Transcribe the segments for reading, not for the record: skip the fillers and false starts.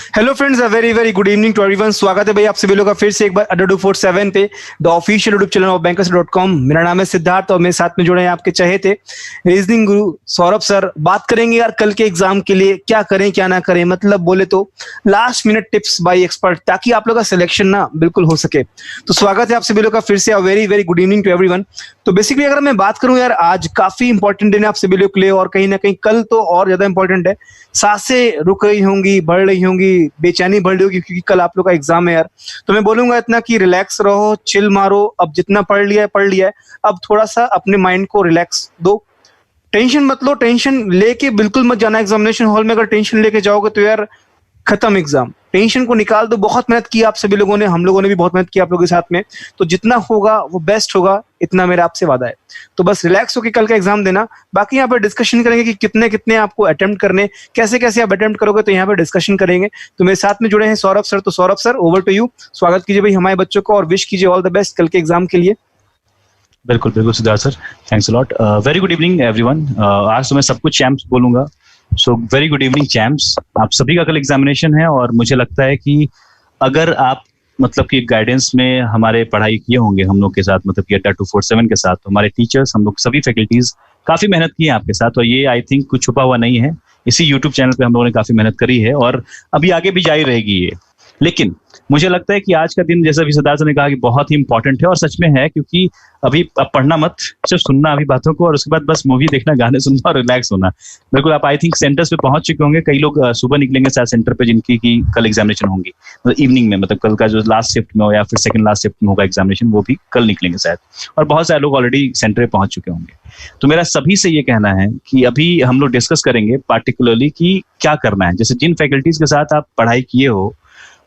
Hello friends, a very very good evening to everyone. स्वागत है भाई आप सभी लोगों का फिर से एक बार अड्डा 247 पे, the official YouTube channel of बैंकर्स.com। मेरा नाम है सिद्धार्थ और मेरे साथ में जुड़े हैं आपके चहेते रीजनिंग गुरु सौरभ सर। बात करेंगे यार कल के एग्जाम के लिए क्या करें क्या ना करें, मतलब बोले तो last minute tips by expert, ताकि आप लोग का सिलेक्शन ना बिल्कुल हो सके। तो स्वागत है आप सभी लोग का फिर से, a very very good evening to everyone. तो बेसिकली अगर मैं बात करूं यार, आज काफी इंपॉर्टेंट दिन है आप सभी लोग के लिए, और कहीं ना कहीं कल तो और ज्यादा इंपॉर्टेंट है। सांसें रुक रही होंगी, बढ़ रही होंगी, बेचैनी बढ़ रही होगी, क्योंकि कल आप लोग का एग्जाम है यार। तो मैं बोलूंगा इतना कि रिलैक्स रहो, चिल मारो। अब जितना पढ़ लिया है, अब थोड़ा सा अपने माइंड को रिलैक्स दो। टेंशन मत लो, टेंशन लेके बिल्कुल मत जाना एग्जामिनेशन हॉल में। अगर टेंशन लेके जाओगे तो यार खत्म एग्जाम। टेंशन को निकाल दो। बहुत मेहनत की आप सभी लोगों ने, हम लोगों ने भी बहुत मेहनत की आप लोगों के साथ में। तो जितना होगा वो बेस्ट होगा, इतना मेरा आपसे वादा है। तो बस रिलैक्स होकर कल का एग्जाम देना। बाकी यहाँ पे डिस्कशन करेंगे कि कितने कितने आपको अटेम्प्ट करने, कैसे कैसे आप अटेम्प्ट करोगे, तो यहाँ पे डिस्कशन करेंगे। तो मेरे साथ में जुड़े हैं सौरभ सर। तो Saurabh sir, over to you. स्वागत कीजिए भाई हमारे बच्चों को और विश कीजिए ऑल द बेस्ट कल के एग्जाम के लिए। बिल्कुल बिल्कुल Siddharth sir, thanks a lot. Very good evening everyone. आज तो मैं सब कुछ चैम्प्स बोलूंगा। So very good evening champs. आप सभी का कल एग्जामिनेशन है और मुझे लगता है कि अगर आप मतलब कि गाइडेंस में हमारे पढ़ाई किए होंगे हम लोग के साथ, मतलब कि अड्डा 247 के साथ, तो हमारे टीचर्स, हम लोग सभी फैकल्टीज काफी मेहनत की है आपके साथ, और ये आई थिंक कुछ छुपा हुआ नहीं है। इसी यूट्यूब चैनल पे हम लोगों ने काफी मेहनत करी है और अभी आगे भी जारी रहेगी ये। लेकिन मुझे लगता है कि आज का दिन, जैसा अभी सिद्धार्थ ने कहा, कि बहुत ही इंपॉर्टेंट है, और सच में है, क्योंकि अभी अब पढ़ना मत, सिर्फ सुनना अभी बातों को, और उसके बाद बस मूवी देखना, गाने सुनना और रिलैक्स होना। बिल्कुल आप आई थिंक सेंटर्स पे पहुंच चुके होंगे। कई लोग सुबह निकलेंगे शायद सेंटर पे, जिनकी की कल एग्जामिनेशन होंगी, मतलब इवनिंग में, मतलब कल का जो लास्ट शिफ्ट में हो या फिर सेकंड लास्ट शिफ्ट में होगा एग्जामिनेशन, वो भी कल निकलेंगे शायद। और बहुत सारे लोग ऑलरेडी सेंटर पे पहुंच चुके होंगे। तो मेरा सभी से ये कहना है कि अभी हम लोग डिस्कस करेंगे पार्टिकुलरली कि क्या करना है। जैसे जिन फैकल्टीज के साथ आप पढ़ाई किए हो,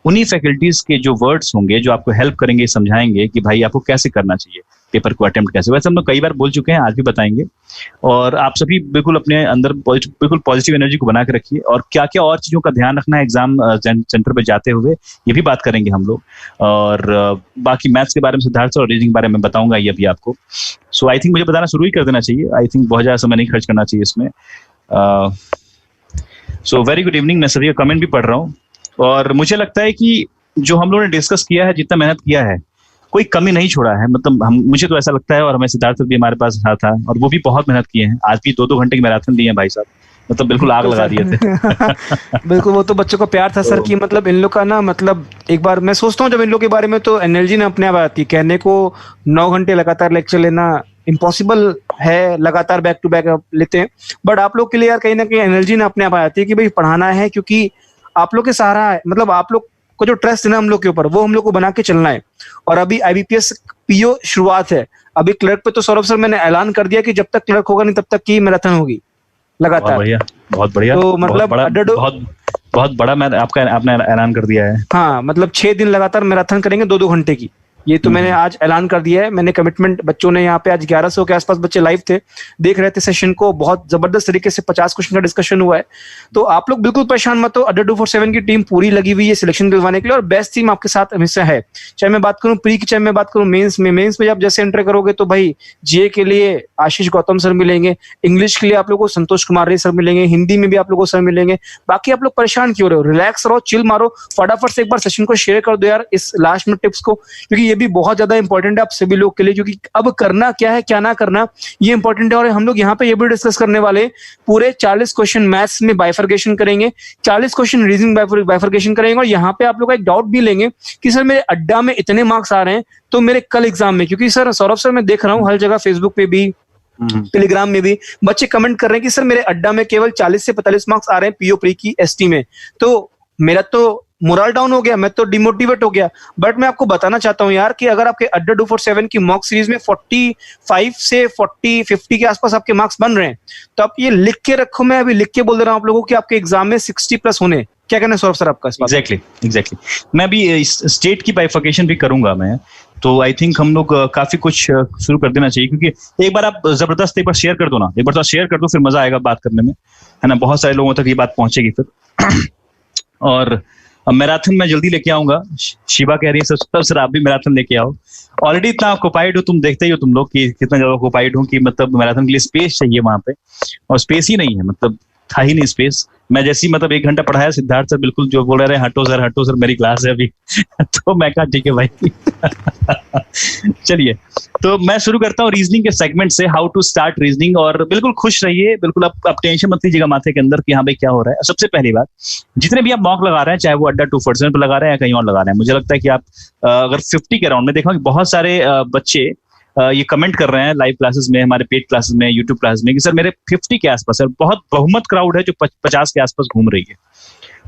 उन्हीं फैकल्टीज के जो वर्ड्स होंगे जो आपको हेल्प करेंगे, समझाएंगे कि भाई आपको कैसे करना चाहिए, पेपर को अटेम्प्ट कैसे। वैसे हम लोग कई बार बोल चुके हैं, आज भी बताएंगे। और आप सभी बिल्कुल अपने अंदर बिल्कुल पॉजिटिव एनर्जी को बना के रखिए, और क्या क्या और चीजों का ध्यान रखना है एग्जाम सेंटर पे जाते हुए, ये भी बात करेंगे हम लोग। और बाकी मैथ्स के बारे में सिद्धार्थ और रीजनिंग के बारे में बताऊंगा ये अभी आपको। सो आई थिंक मुझे बताना शुरू ही कर देना चाहिए। आई थिंक बहुत ज्यादा समय नहीं खर्च करना चाहिए इसमें। So very good evening. मैं सभी का कमेंट भी पढ़ रहा हूँ, और मुझे लगता है कि जो हम लोगों ने डिस्कस किया है, जितना मेहनत किया है, कोई कमी नहीं छोड़ा है। मतलब मुझे तो ऐसा लगता है, और हमें सिद्धार्थ भी हमारे पास रहा था, और वो भी बहुत मेहनत किए हैं। आज भी 2-2 घंटे की मैराथन दी है भाई साहब, मतलब बिल्कुल आग लगा दिए थे। बिल्कुल, वो तो बच्चों को प्यार था सर, कि मतलब इन लोग का ना, मतलब एक बार मैं सोचता हूँ जब इन लोग के बारे में, तो एनर्जी ना अपने आप आती है। कहने को 9 घंटे लगातार लेक्चर लेना इम्पॉसिबल है, लगातार बैक टू बैक लेते हैं, बट आप लोग के लिए यार कहीं ना कहीं एनर्जी ना अपने आप आती है कि भाई पढ़ाना है, क्योंकि आप लोग के सहारा है। मतलब आप लोग को जो ट्रस्ट है ना हम लोग के ऊपर, वो हम लोग को बना के चलना है। और अभी आईबीपीएस पीओ शुरुआत है। अभी क्लर्क पे तो सौरभ सर मैंने ऐलान कर दिया कि जब तक क्लर्क होगा नहीं तब तक की मैराथन होगी लगातार। बहुत बढ़िया, बहुत बढ़िया। तो मतलब बहुत बड़ा आपने ऐलान कर दिया है। हाँ, मतलब 6 दिन लगातार मैराथन करेंगे 2-2 घंटे की। ये तो मैंने आज ऐलान कर दिया है। मैंने कमिटमेंट, बच्चों ने यहाँ पे आज 1100 के आसपास बच्चे लाइव थे, देख रहे थे सेशन को। बहुत जबरदस्त तरीके से 50 क्वेश्चन का डिस्कशन हुआ है। तो आप लोग बिल्कुल परेशान मत हो। अड्डा 247 की टीम पूरी लगी हुई है सिलेक्शन दिलवाने के लिए, और बेस्ट टीम आपके साथ हमेशा है। चाहे मैं बात करूं प्री की, चाहे मैं बात करूं मेंस में। मेंस में जब जैसे एंटर करोगे तो भाई जीए के लिए आशीष गौतम सर मिलेंगे, इंग्लिश के लिए आप लोगों को संतोष कुमार रे सर मिलेंगे, हिंदी में भी आप लोगों को सर मिलेंगे। बाकी आप लोग परेशान क्यों रहे हो? रिलैक्स रहो, चिल मारो। फटाफट से एक बार सेशन को शेयर कर दो यार, इस लास्ट में टिप्स को, क्योंकि ये भी बहुत ज्यादा इंपॉर्टेंट है आप सभी लोग के लिए। क्योंकि अब करना क्या है, क्या ना करना, ये इंपॉर्टेंट है। और हम लोग यहाँ पे ये भी डिस्कस करने वाले, पूरे 40 क्वेश्चन मैथ्स में बाइफर्केशन करेंगे, 40 क्वेश्चन रीजनिंग बाइफर्केशन करेंगे। और यहाँ पे आप लोग का एक डाउट भी लेंगे कि सर मेरे अड्डा में इतने मार्क्स आ रहे हैं, तो मेरे कल एग्जाम में, क्योंकि सर सौरभ सर मैं देख रहा हूँ हर जगह फेसबुक पे भी, टेलीग्राम में भी बच्चे कमेंट कर रहे हैं कि सर मेरे अड्डा में केवल 40 से 45 मार्क्स आ रहे हैं पीओ प्री की एसटी में। तो मेरा तो मोरल डाउन हो गया, मैं तो डिमोटिवेट हो गया। बट मैं आपको बताना चाहता हूं यार कि अगर आपके अड्डा 247 की मॉक सीरीज में 45 से 50 के आसपास आपके मार्क्स बन रहे हैं, तो आप ये लिख के रखो। मैं अभी लिख के बोल रहा हूं आप लोगों को कि आपके एग्जाम में 60 प्लस होने। क्या कहना है सौरभ सर आपका इस बात? एग्जैक्टली। मैं भी स्टेट की बाइफर्केशन भी करूंगा मैं। तो आई थिंक हम लोग काफी कुछ शुरू कर देना चाहिए, क्योंकि एक बार आप जबरदस्त एक बार शेयर कर दो ना, एक बार तो शेयर कर दो, फिर मजा आएगा बात करने में, है ना। बहुत सारे लोगों तक ये बात पहुंचेगी फिर। और मैराथन मैं जल्दी लेके आऊंगा। शिवा कह रही है सर आप भी मैराथन लेके आओ। ऑलरेडी इतना ऑक्युपाइड हो, तुम देखते ही हो तुम लोग कि कितना ज्यादा ऑक्युपाइड हो, कि मतलब मैराथन के लिए स्पेस चाहिए वहां पे, और स्पेस ही नहीं है। मतलब था ही नहीं स्पेस। मैं जैसे ही मतलब 1 घंटा पढ़ाया, सिद्धार्थ सर बिल्कुल जो बोल रहे हैं, हटो सर मेरी क्लास है अभी तो मैं कहा ठीक है भाई चलिए, तो मैं शुरू करता हूँ रीजनिंग के सेगमेंट से, हाउ टू स्टार्ट रीजनिंग। और बिल्कुल खुश रहिए, बिल्कुल आप टेंशन मत लीजिएगा माथे के अंदर कि हाँ भाई क्या हो रहा है। सबसे पहली बात, जितने भी आप मॉक लगा रहे हैं, चाहे वो अड्डा 247 पर लगा रहे हैं या कहीं और लगा रहे हैं, मुझे लगता है कि आप अगर 50 के राउंड में देखा कि बहुत सारे बच्चे ये कमेंट कर रहे हैं लाइव क्लासेस में, हमारे पेड क्लासेस में, यूट्यूब क्लासेस में, कि सर मेरे 50 के आसपास है। बहुत बहुमत क्राउड है जो 50 के आसपास घूम रही है।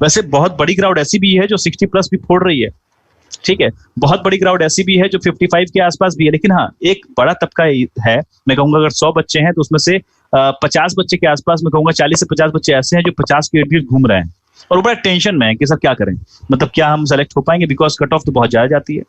वैसे बहुत बड़ी क्राउड ऐसी भी है जो 60 प्लस भी फोड़ रही है, ठीक है। बहुत बड़ी क्राउड ऐसी भी है जो 55 के आसपास भी है। लेकिन हाँ, एक बड़ा तबका है, मैं कहूंगा अगर 100 बच्चे हैं तो उसमें से 50 बच्चे के आसपास, मैं कहूंगा 40 से 50 बच्चे ऐसे हैं जो 50 के इर्द गिर्द घूम रहे हैं और बड़ा टेंशन में है कि सर क्या करें, मतलब क्या हम सेलेक्ट हो पाएंगे, बिकॉज कट ऑफ तो बहुत ज्यादा जाती है।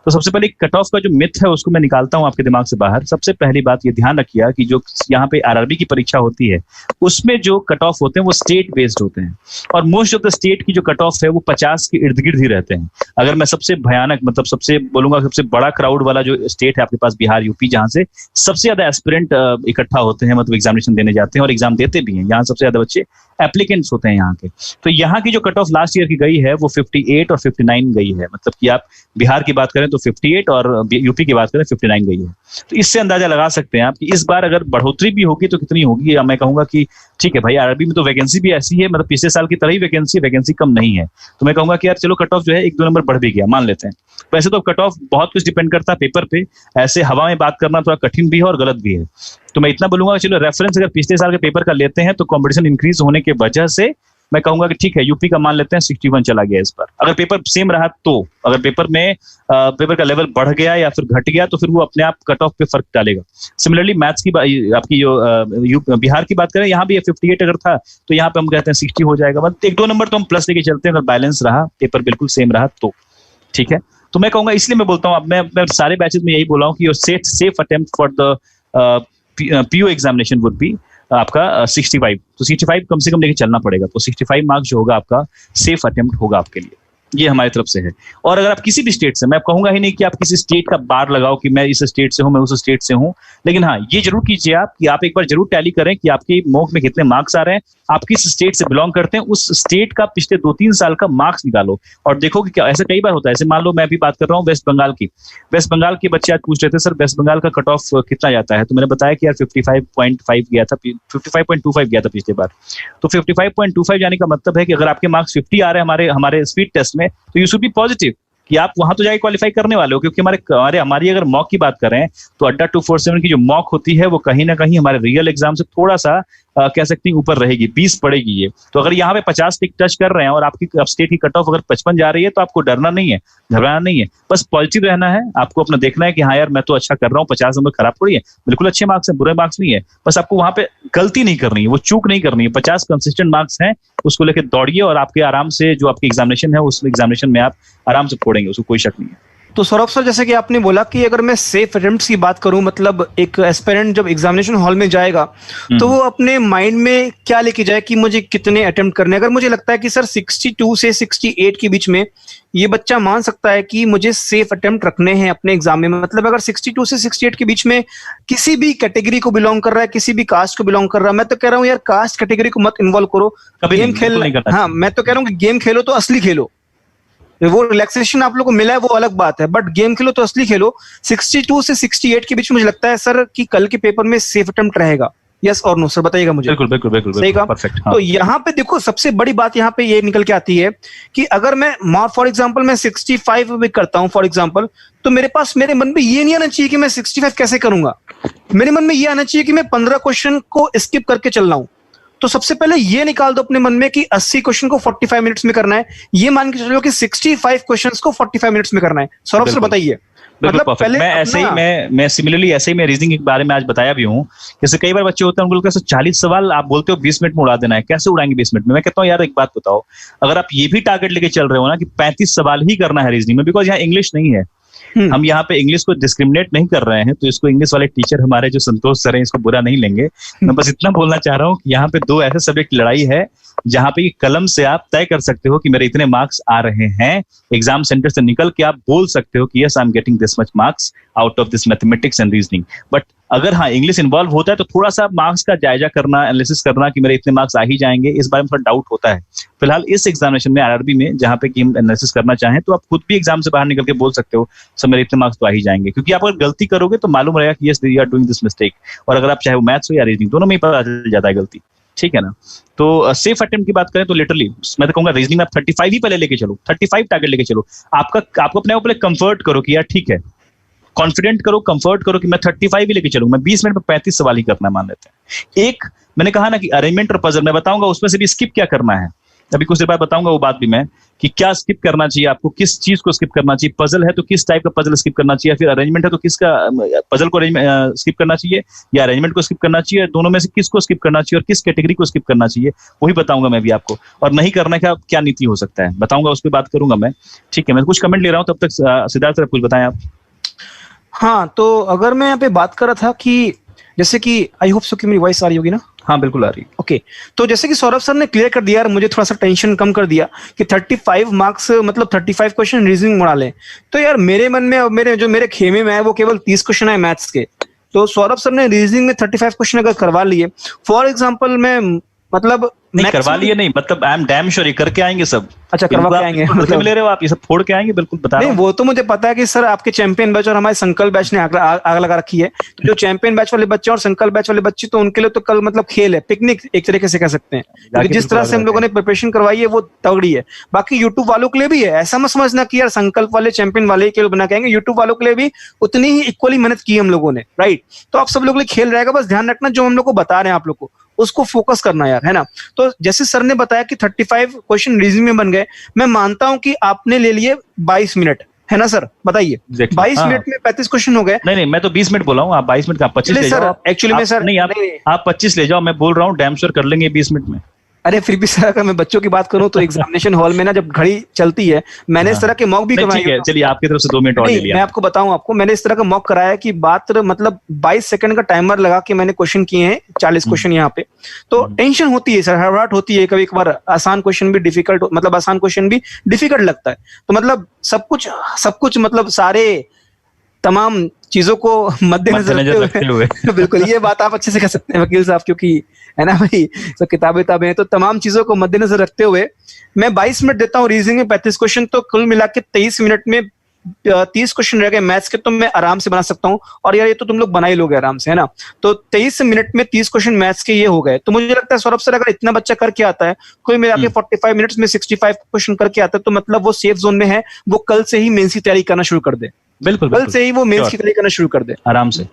तो सबसे पहले कट ऑफ का जो मिथ है उसको मैं निकालता हूं आपके दिमाग से बाहर। सबसे पहली बात ये ध्यान रखिए कि जो यहाँ पे आरआरबी की परीक्षा होती है उसमें जो कट ऑफ होते हैं वो स्टेट बेस्ड होते हैं, और मोस्ट ऑफ द स्टेट की जो कट ऑफ है वो 50 के इर्द गिर्द ही रहते हैं। अगर मैं सबसे भयानक, मतलब सबसे बोलूंगा सबसे बड़ा क्राउड वाला जो स्टेट है आपके पास, बिहार यूपी, जहां से सबसे ज्यादा एस्पिरेंट इकट्ठा होते हैं, मतलब एग्जामिनेशन देने जाते हैं और एग्जाम देते भी हैं, यहाँ सबसे ज्यादा बच्चे एप्लीकेंट्स होते हैं यहाँ के। तो यहाँ की जो कट ऑफ लास्ट ईयर की गई है वो 58 और 59 गई है। मतलब कि आप बिहार की बात करें तो 58 और यूपी की बात करें 59 गई है। तो इससे अंदाजा लगा सकते हैं आप कि इस बार अगर बढ़ोतरी भी होगी तो कितनी होगी। या मैं कहूंगा कि ठीक है भाई, आरआरबी में तो वैकेंसी भी ऐसी है, मतलब पिछले साल की तरह ही वैकेंसी कम नहीं है। तो मैं कहूंगा कि यार चलो कट ऑफ जो है 1-2 नंबर बढ़ भी गया, मान लेते हैं। वैसे तो कट ऑफ बहुत कुछ डिपेंड करता है पेपर पे, ऐसे हवा में बात करना थोड़ा कठिन भी है और गलत भी है। तो मैं इतना बोलूंगा, चलो रेफरेंस अगर पिछले साल के पेपर का लेते हैं तो कंपटीशन इंक्रीज होने की वजह से मैं कहूंगा कि ठीक है, यूपी का मान लेते हैं 61 चला गया इस बार। अगर पेपर सेम रहा तो, अगर पेपर में पेपर का लेवल बढ़ गया या फिर घट गया तो फिर वो अपने आप कट ऑफ पे फर्क डालेगा। सिमिलरली मैथ्स की आपकी जो बिहार की बात करें, यहाँ भी 58 अगर था तो यहाँ पे हम कहते हैं 60 हो जाएगा। मतलब 1-2 नंबर तो हम प्लस लेके चलते हैं अगर बैलेंस रहा, पेपर बिल्कुल सेम रहा तो, ठीक है। तो मैं कहूंगा, इसलिए मैं बोलता हूँ, अब मैं सारे बैचेस में यही बोला हूँ कि your safe attempt for the PO examination would be आपका 65। तो 65 कम से कम लेके चलना पड़ेगा। तो 65 मार्क्स जो होगा आपका सेफ अटेम्प्ट होगा आपके लिए, ये हमारी तरफ से है। और अगर आप किसी भी स्टेट से, मैं कहूंगा ही नहीं कि आप किसी स्टेट का बार लगाओ कि मैं इस स्टेट से हूं, मैं उस स्टेट से हूं, लेकिन हाँ ये जरूर कीजिए आप कि आप एक बार जरूर टैली करें कि आपके मॉक में कितने मार्क्स आ रहे हैं, आप किस स्टेट से बिलोंग करते हैं, उस स्टेट का पिछले 2-3 साल का मार्क्स निकालो और देखो कि क्या। ऐसा कई बार होता है, ऐसे मान लो मैं अभी बात कर रहा हूँ वेस्ट बंगाल की। वेस्ट बंगाल के बच्चे आज पूछ रहे थे सर वेस्ट बंगाल का कट ऑफ कितना जाता है, तो मैंने बताया कि यार 55.5 गया था, 55.25 गया था पिछले बार। तो 55.25 जाने का मतलब है कि अगर आपके मार्क्स 50 आ रहे हैं हमारे स्पीड टेस्ट में, तो यू शुड बी पॉजिटिव कि आप वहां तो जाके क्वालिफाई करने वाले हो। क्योंकि हमारी अगर मॉक की बात करें तो अड्डा 247 की जो मॉक होती है वो कहीं ना कहीं हमारे रियल एग्जाम से थोड़ा सा कह सकते हैं ऊपर रहेगी, 20 पड़ेगी ये। तो अगर यहाँ पे 50 टिक टच कर रहे हैं और आपकी स्टेट की कट ऑफ अगर 55 जा रही है तो आपको डरना नहीं है, घबराना नहीं है, बस पॉजिटिव रहना है। आपको अपना देखना है कि हाँ यार मैं तो अच्छा कर रहा हूँ, 50 नंबर खराब थोड़ी है, बिल्कुल अच्छे मार्क्स है, बुरे मार्क्स नहीं है। बस आपको वहां पे गलती नहीं करनी है, वो चूक नहीं करनी है। 50 कंसिस्टेंट मार्क्स हैं, उसको लेकर दौड़िए और आपके आराम से जो आपकी एग्जामिनेशन है उस एग्जामिनेशन में आप आराम से फोड़ेंगे, उसको कोई शक नहीं है। तो सौरभ सर, जैसे कि आपने बोला कि अगर मैं सेफ अटेम्प्ट्स की बात करूं, मतलब एक एस्पिरेंट जब एग्जामिनेशन हॉल में जाएगा तो वो अपने माइंड में क्या लेके जाए कि मुझे कितने अटेम्प्ट करने। अगर मुझे लगता है कि सर 62 से 68 के बीच में ये बच्चा मान सकता है कि मुझे सेफ अटेम्प्ट रखने हैं अपने एग्जाम में, मतलब अगर 62 से 68 के बीच में किसी भी कैटेगरी को बिलोंग कर रहा है, किसी भी कास्ट को बिलोंग कर रहा है, मैं तो कह रहा हूँ यार कास्ट कैटेगरी को मत इन्वॉल्व करो, गेम खेल। हाँ, मैं तो कह रहा हूँ कि गेम खेलो तो असली खेलो। वो रिलैक्सेशन आप लोग को मिला है वो अलग बात है, बट गेम खेलो तो असली खेलो। 62 से 68 के बीच में मुझे लगता है सर कि कल के पेपर में सेफ अटेम्प्ट रहेगा। यस और नो सर, बताइएगा मुझे। बिल्कुल सही कहा, परफेक्ट। हाँ। तो यहाँ पे देखो सबसे बड़ी बात यहाँ पे ये निकल के आती है कि अगर मैं फॉर एग्जांपल मैं 65 भी करता हूँ फॉर एग्जांपल, तो मेरे मन में ये नहीं आना चाहिए कि मैं 65 कैसे करूंगा। मेरे मन में ये आना चाहिए कि मैं 15 क्वेश्चन को स्किप करके चल रहा हूँ। तो सबसे पहले ये निकाल दो अपने मन में कि 80 क्वेश्चन को 45 मिनट्स में करना है। ये मान के चलो कि 65 क्वेश्चंस को 45 मिनट्स में करना है। सौरभ सर बताइए। मतलब पहले मैं सिमिलरली ऐसे ही मैं रीजनिंग के बारे में आज बताया भी हूँ। जैसे कई बार बच्चे होते हैं उनको लगता है 40 सवाल आप बोलते हो 20 मिनट में उड़ा देना है, कैसे उड़ाएंगे 20 मिनट में। मैं कहता हूँ यार एक बात बताओ, अगर आप ये भी टारगेट लेके चल रहे हो ना कि 35 सवाल ही करना है रीजनिंग में, बिकॉज यहाँ इंग्लिश नहीं है, हम यहाँ पे इंग्लिश को डिस्क्रिमिनेट नहीं कर रहे हैं, तो इसको इंग्लिश वाले टीचर हमारे जो संतोष सर हैं इसको बुरा नहीं लेंगे। मैं बस इतना बोलना चाह रहा हूँ कि यहाँ पे 2 ऐसे सब्जेक्ट की लड़ाई है जहां पे कलम से आप तय कर सकते हो कि मेरे इतने मार्क्स आ रहे हैं, एग्जाम सेंटर से निकल के आप बोल सकते हो कि yes I am getting this much marks out of this mathematics and reasoning. But अगर हाँ इंग्लिश इन्वॉल्व होता है तो थोड़ा सा मार्क्स का जायजा करना, एनालिसिस करना कि मेरे इतने मार्क्स आ ही जाएंगे, इस बारे में थोड़ा डाउट होता है। फिलहाल इस एग्जामिनेशन में आरआरबी में जहां पे कि हम एनालिसिस करना चाहें तो आप खुद भी एग्जाम से बाहर निकल के बोल सकते हो सर मेरे इतने मार्क्स तो आ ही जाएंगे, क्योंकि आप अगर गलती करोगे तो मालूम रहेगा कि yes you are doing this mistake, और अगर आप चाहे वो मैथ्स हो या रीजनिंग दोनों में ही पता चल जाता है गलती, ठीक है ना। तो सेफ अटेम्प्ट की बात करें तो लिटरली मैं तो कहूंगा रीजनिंग में आप 35 ही पहले लेके चलो, 35 टारगेट लेके चलो। आपको अपने ऊपर कंफर्ट करो कि यार ठीक है, कॉन्फिडेंट करो, कंफर्ट करो कि मैं 35 ही लेके चलूंगा, मैं 20 मिनट में 35 सवाल ही करना मान लेते हैं। एक मैंने कहा ना कि अरेंजमेंट और पजल, मैं बताऊंगा उसमें से भी स्किप क्या करना है, अभी कुछ देर बाद बताऊंगा वो बात भी मैं, कि क्या स्किप करना चाहिए आपको, किस चीज को स्किप करना चाहिए। पजल है तो किस टाइप का पजल स्किप करना चाहिए, फिर अरेंजमेंट है तो किसका पजल को स्किप करना चाहिए या अरेंजमेंट को स्किप करना चाहिए, दोनों में से किसको स्किप करना चाहिए और किस कैटेगरी को स्किप करना चाहिए, वही बताऊंगा मैं भी आपको। और नहीं करने का क्या नीति हो सकता है बताऊंगा, उस पर बात करूंगा मैं, ठीक है। मैं कुछ कमेंट ले रहा हूँ, तब तक सिद्धार्थ सर कुछ बताएं आप। हाँ, तो अगर मैं यहाँ पे बात कर रहा था कि जैसे कि आई होप सो कि मेरी वॉइस आ रही होगी ना। हाँ बिल्कुल आ रही है। ओके, तो जैसे कि सौरभ सर ने क्लियर कर दिया, मुझे थोड़ा सा टेंशन कम कर दिया कि 35 मार्क्स मतलब 35 क्वेश्चन रीजनिंग में डालें। तो यार मेरे मन में, मेरे खेमे में है वो केवल 30 क्वेश्चन है मैथ्स के। तो सौरभ सर ने रीजनिंग में 35 क्वेश्चन अगर करवा लिए, फॉर एग्जाम्पल मैं मतलब नहीं करवा लिए नहीं, मतलब आई एम डैम श्योर ये करके आएंगे सब। अच्छा, करवा के आएंगे मतलब ले रहे हो आप, ये सब फोड़ के आएंगे, बिल्कुल बता रहा हूं। नहीं, वो तो मुझे पता है कि सर आपके चैंपियन बैच और हमारे संकल्प बैच ने आग लगा रखी है। तो जो चैंपियन बैच वाले बच्चे और संकल्प बैच वाले बच्चे, तो उनके लिए तो कल मतलब खेल है, पिकनिक एक तरीके से कह सकते हैं, क्योंकि जिस तरह से हम लोगों ने प्रिपरेशन करवाई है वो तगड़ी है। बाकी यूट्यूब वालों के लिए भी है, ऐसा मत समझना कि यार संकल्प वाले चैंपियन वाले के लिए बना के आएंगे, यूट्यूब वालों के लिए भी उतनी ही इक्वली मेहनत की हम लोगों ने, राइट। तो आप सब लोग लिए खेल रहेगा, बस ध्यान रखना जो हम लोग को बता रहे हैं आप लोग को उसको फोकस करना यार, है ना। तो जैसे सर ने बताया कि 35 क्वेश्चन रीजनिंग में बन गए, मैं मानता हूं कि आपने ले लिए 22 मिनट, है ना सर, बताइए 22 मिनट में 35 क्वेश्चन हो गए। नहीं मैं तो 20 मिनट बोला हूं, आप 22 मिनट का 25 ले जाओ। एक्चुअली में सर नहीं आप 25 ले जाओ, मैं बोल रहा हूँ डैम श्योर कर लेंगे 20 मिनट में। अरे फिर भी सर अगर मैं बच्चों की बात करूं तो एग्जामिनेशन हॉल में ना जब घड़ी चलती है, मैंने इस तरह के मॉक भी करवाए। ठीक है, चलिए आपकी तरफ से 2 मिनट और ले लिया। मैं आपको बताऊं, आपको मैंने इस तरह का मॉक कराया कि बात मतलब 22 सेकंड का टाइमर लगा के मैंने क्वेश्चन किए हैं, 40 क्वेश्चन यहाँ पे। तो टेंशन होती है सर, हड़बड़ाहट होती है, कभी कभार आसान क्वेश्चन भी डिफिकल्ट, मतलब आसान क्वेश्चन भी डिफिकल्ट लगता है। तो मतलब सब कुछ मतलब सारे तमाम चीजों को मद्देनजर रखते हुए बिल्कुल, ये बात आप अच्छे से कह सकते हैं वकील साहब, क्योंकि है ना भाई, तो किताबें हैं, तो तमाम चीजों को मद्देनजर रखते हुए मैं 22 मिनट देता हूँ रीजनिंग में 35 क्वेश्चन, तो कुल मिला के 23 मिनट में 30 क्वेश्चन रह गए मैथ्स के, तो मैं आराम से बना सकता हूँ। और यार ये तो तुम लोग बना ही लोगे आराम से, है ना। तो 23 मिनट में 30 क्वेश्चन मैथ्स के ये हो गए। तो मुझे लगता है सौरभ सर अगर इतना बच्चा करके आता है, कोई मिला के 45 मिनट्स में 65 क्वेश्चन करके आता है, तो मतलब वो सेफ जोन में है, वो कल से ही मेंस की तैयारी करना शुरू कर दे। बिल्कुल कल से ही वो मेंस की तैयारी करना शुरू कर दे आराम से।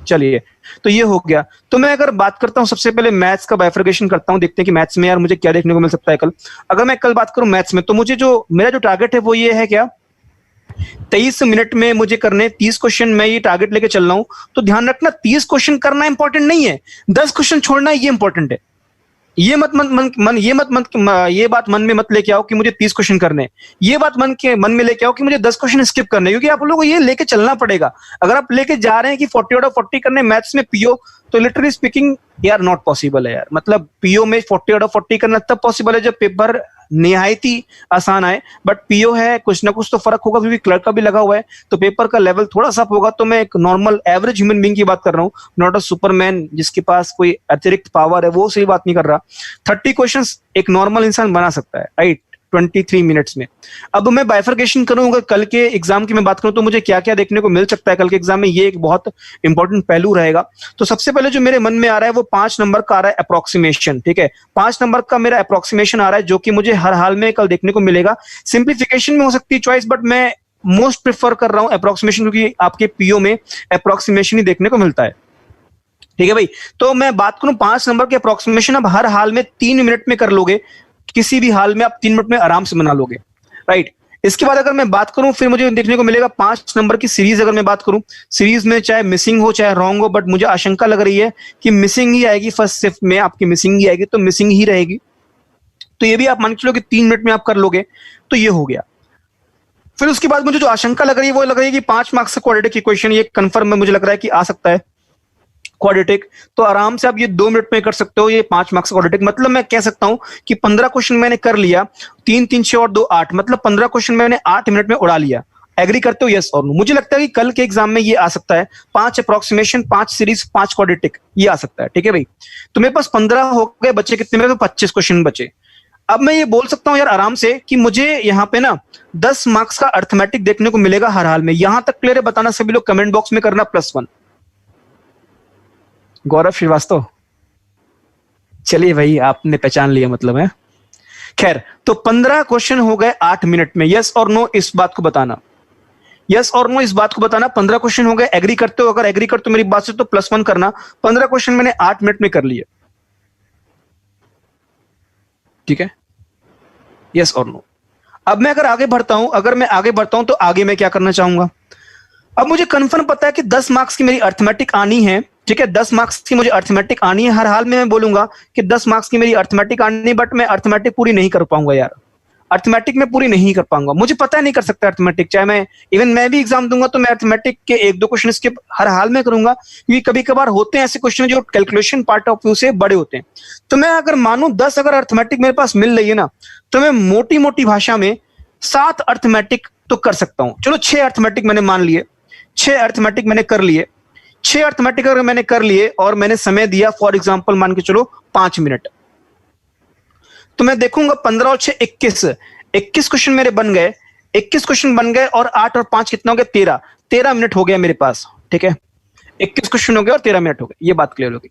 चलिए, तो ये हो गया। तो मैं अगर बात करता हूं, सबसे पहले मैथ्स का बाइफर्केशन करता हूं, देखते हैं कि मैथ्स में यार मुझे क्या देखने को मिल सकता है कल। अगर मैं कल बात करूं मैथ्स में, तो मुझे मेरा जो टारगेट है वो ये है, क्या 23 मिनट में मुझे करने 30 क्वेश्चन, मैं ये टारगेट लेके चल रहा हूं। तो ध्यान रखना 30 क्वेश्चन करना इंपॉर्टेंट नहीं है, 10 क्वेश्चन छोड़ना ये इंपॉर्टेंट है। ये बात मन में मत लेके आओ कि मुझे 30 क्वेश्चन करने, ये बात मन में लेके आओ कि मुझे 10 क्वेश्चन स्किप करने, क्योंकि आप लोगों को ये लेके चलना पड़ेगा। अगर आप लेके जा रहे हैं कि 40 आउट ऑफ 40 करने मैथ्स में पीओ, तो लिटरली स्पीकिंग यार नॉट पॉसिबल है यार। मतलब पीओ में 40 आउट ऑफ 40 करना तब पॉसिबल है जब पेपर निहायत ही आसान आए, बट पीओ है, कुछ ना कुछ तो फर्क होगा, क्योंकि क्लर्क का भी लगा हुआ है, तो पेपर का लेवल थोड़ा सा होगा। तो मैं एक नॉर्मल एवरेज ह्यूमन बीइंग की बात कर रहा हूँ, नॉट अ सुपरमैन जिसके पास कोई अतिरिक्त पावर है, वो सही बात नहीं कर रहा। 30 क्वेश्चंस एक नॉर्मल इंसान बना सकता है, राइट, 23 मिनट्स में। अब मैं बाइफर्केशन करूंगा, कल के एग्जाम की मैं बात करूं तो मुझे क्या क्या देखने को मिल सकता है कल के एग्जाम में, ये एक बहुत इंपॉर्टेंट पहलू रहेगा। तो सबसे पहले जो मेरे मन में आ रहा है वो 5 नंबर का आ रहा है अप्रोक्सीमेशन, ठीक है। 5 नंबर का मेरा अप्रोक्सीमेशन आ रहा है, जो कि मुझे हर हाल में कल देखने को मिलेगा। सिंप्लीफिकेशन में हो सकती है चॉइस, बट मैं मोस्ट प्रेफर कर रहा हूं अप्रोक्सीमेशन, क्योंकि आपके पीओ में अप्रोक्सीमेशन ही देखने को मिलता है, ठीक है भाई। तो मैं बात करूं 5 नंबर के अप्रोक्सीमेशन, अब हर हाल में 3 मिनट में कर लोगे, किसी भी हाल में आप 3 मिनट में आराम से बना लोगे, राइट। इसके बाद अगर मैं बात करूं, फिर मुझे देखने को मिलेगा 5 नंबर की सीरीज। अगर मैं बात करूं सीरीज में, चाहे मिसिंग हो चाहे रॉन्ग हो, बट मुझे आशंका लग रही है कि मिसिंग ही आएगी, फर्स्ट शिफ्ट में आपकी मिसिंग ही आएगी, तो मिसिंग ही रहेगी। तो ये भी आप मान के चलो कि 3 मिनट में आप कर लोगे, तो ये हो गया। फिर उसके बाद मुझे जो आशंका लग रही है वो लग रही है कि 5 मार्क्स का क्वाड्रेटिक इक्वेशन, ये कंफर्म में मुझे लग रहा है कि आ सकता है। क्वाड्रेटिक, तो आराम से आप ये 2 मिनट में कर सकते हो ये 5 मार्क्स क्वाड्रेटिक। मतलब मैं कह सकता हूं कि 15 क्वेश्चन मैंने कर लिया, 3 3 6 और 2 8, मतलब 15 क्वेश्चन मैंने 8 मिनट में उड़ा लिया। एग्री करते हो यस और नो? मुझे लगता है कि कल के एग्जाम में ये आ सकता है, 5 अप्रोक्सीमेशन, 5 सीरीज, 5 क्वाड्रेटिक, ये आ सकता है। ठीक है भाई, तो मेरे पास 15 हो गए, बचे कितने में? 25 क्वेश्चन बचे। अब मैं ये बोल सकता हूं यार आराम से कि मुझे यहाँ पे ना 10 मार्क्स का अर्थमेटिक देखने को मिलेगा हर हाल में। यहां तक क्लियर है? बताना सभी लोग कमेंट बॉक्स में करना +1। गौरव श्रीवास्तव, चलिए भाई आपने पहचान लिया मतलब है। खैर, तो 15 क्वेश्चन हो गए 8 मिनट में। यस और नो इस बात को बताना, यस और नो इस बात को बताना। 15 क्वेश्चन हो गए, एग्री करते हो? अगर एग्री करते हो मेरी बात से तो +1 करना। 15 क्वेश्चन मैंने 8 मिनट में कर लिए। ठीक है, यस और नो। अब मैं अगर आगे बढ़ता हूं, तो आगे मैं क्या करना चाहूंगा? अब मुझे कंफर्म पता है कि 10 मार्क्स की मेरी अर्थमेटिक आनी है। ठीक है, 10 मार्क्स की मुझे अर्थमेटिक आनी है। हर हाल में मैं बोलूंगा कि 10 मार्क्स की मेरी अर्थमेटिक आनी है, बट मैं अर्थमेटिक पूरी नहीं कर पाऊंगा यार। अर्थमेटिक में पूरी नहीं कर पाऊंगा, मुझे पता है नहीं कर सकता अर्थमेटिक। चाहे मैं भी एग्जाम दूंगा तो मैं अर्थमेटिक के 1-2 क्वेश्चन स्किप हर हाल में करूंगा, क्योंकि कभी कभार होते हैं ऐसे क्वेश्चन जो कैलकुलेशन पार्ट ऑफ व्यू से बड़े होते हैं। तो मैं अगर मानूं 10 अगर अर्थमेटिक मेरे पास मिल रही है ना, तो मैं मोटी मोटी भाषा में 7 अर्थमेटिक तो कर सकता हूं। चलो 6 अर्थमेटिक मैंने मान लिए, 6 अर्थमेटिक मैंने कर लिए। 6 अर्थमेटिक अगर मैंने कर लिए और मैंने समय दिया फॉर एग्जांपल मान के चलो 5 मिनट, तो मैं देखूंगा 15 और 6 21 क्वेश्चन मेरे बन गए। 21 क्वेश्चन बन गए और 8 और 5 कितना हो गया? 13 मिनट हो गया मेरे पास। ठीक है, 21 क्वेश्चन हो गए और 13 मिनट हो गए, ये बात क्लियर हो गई।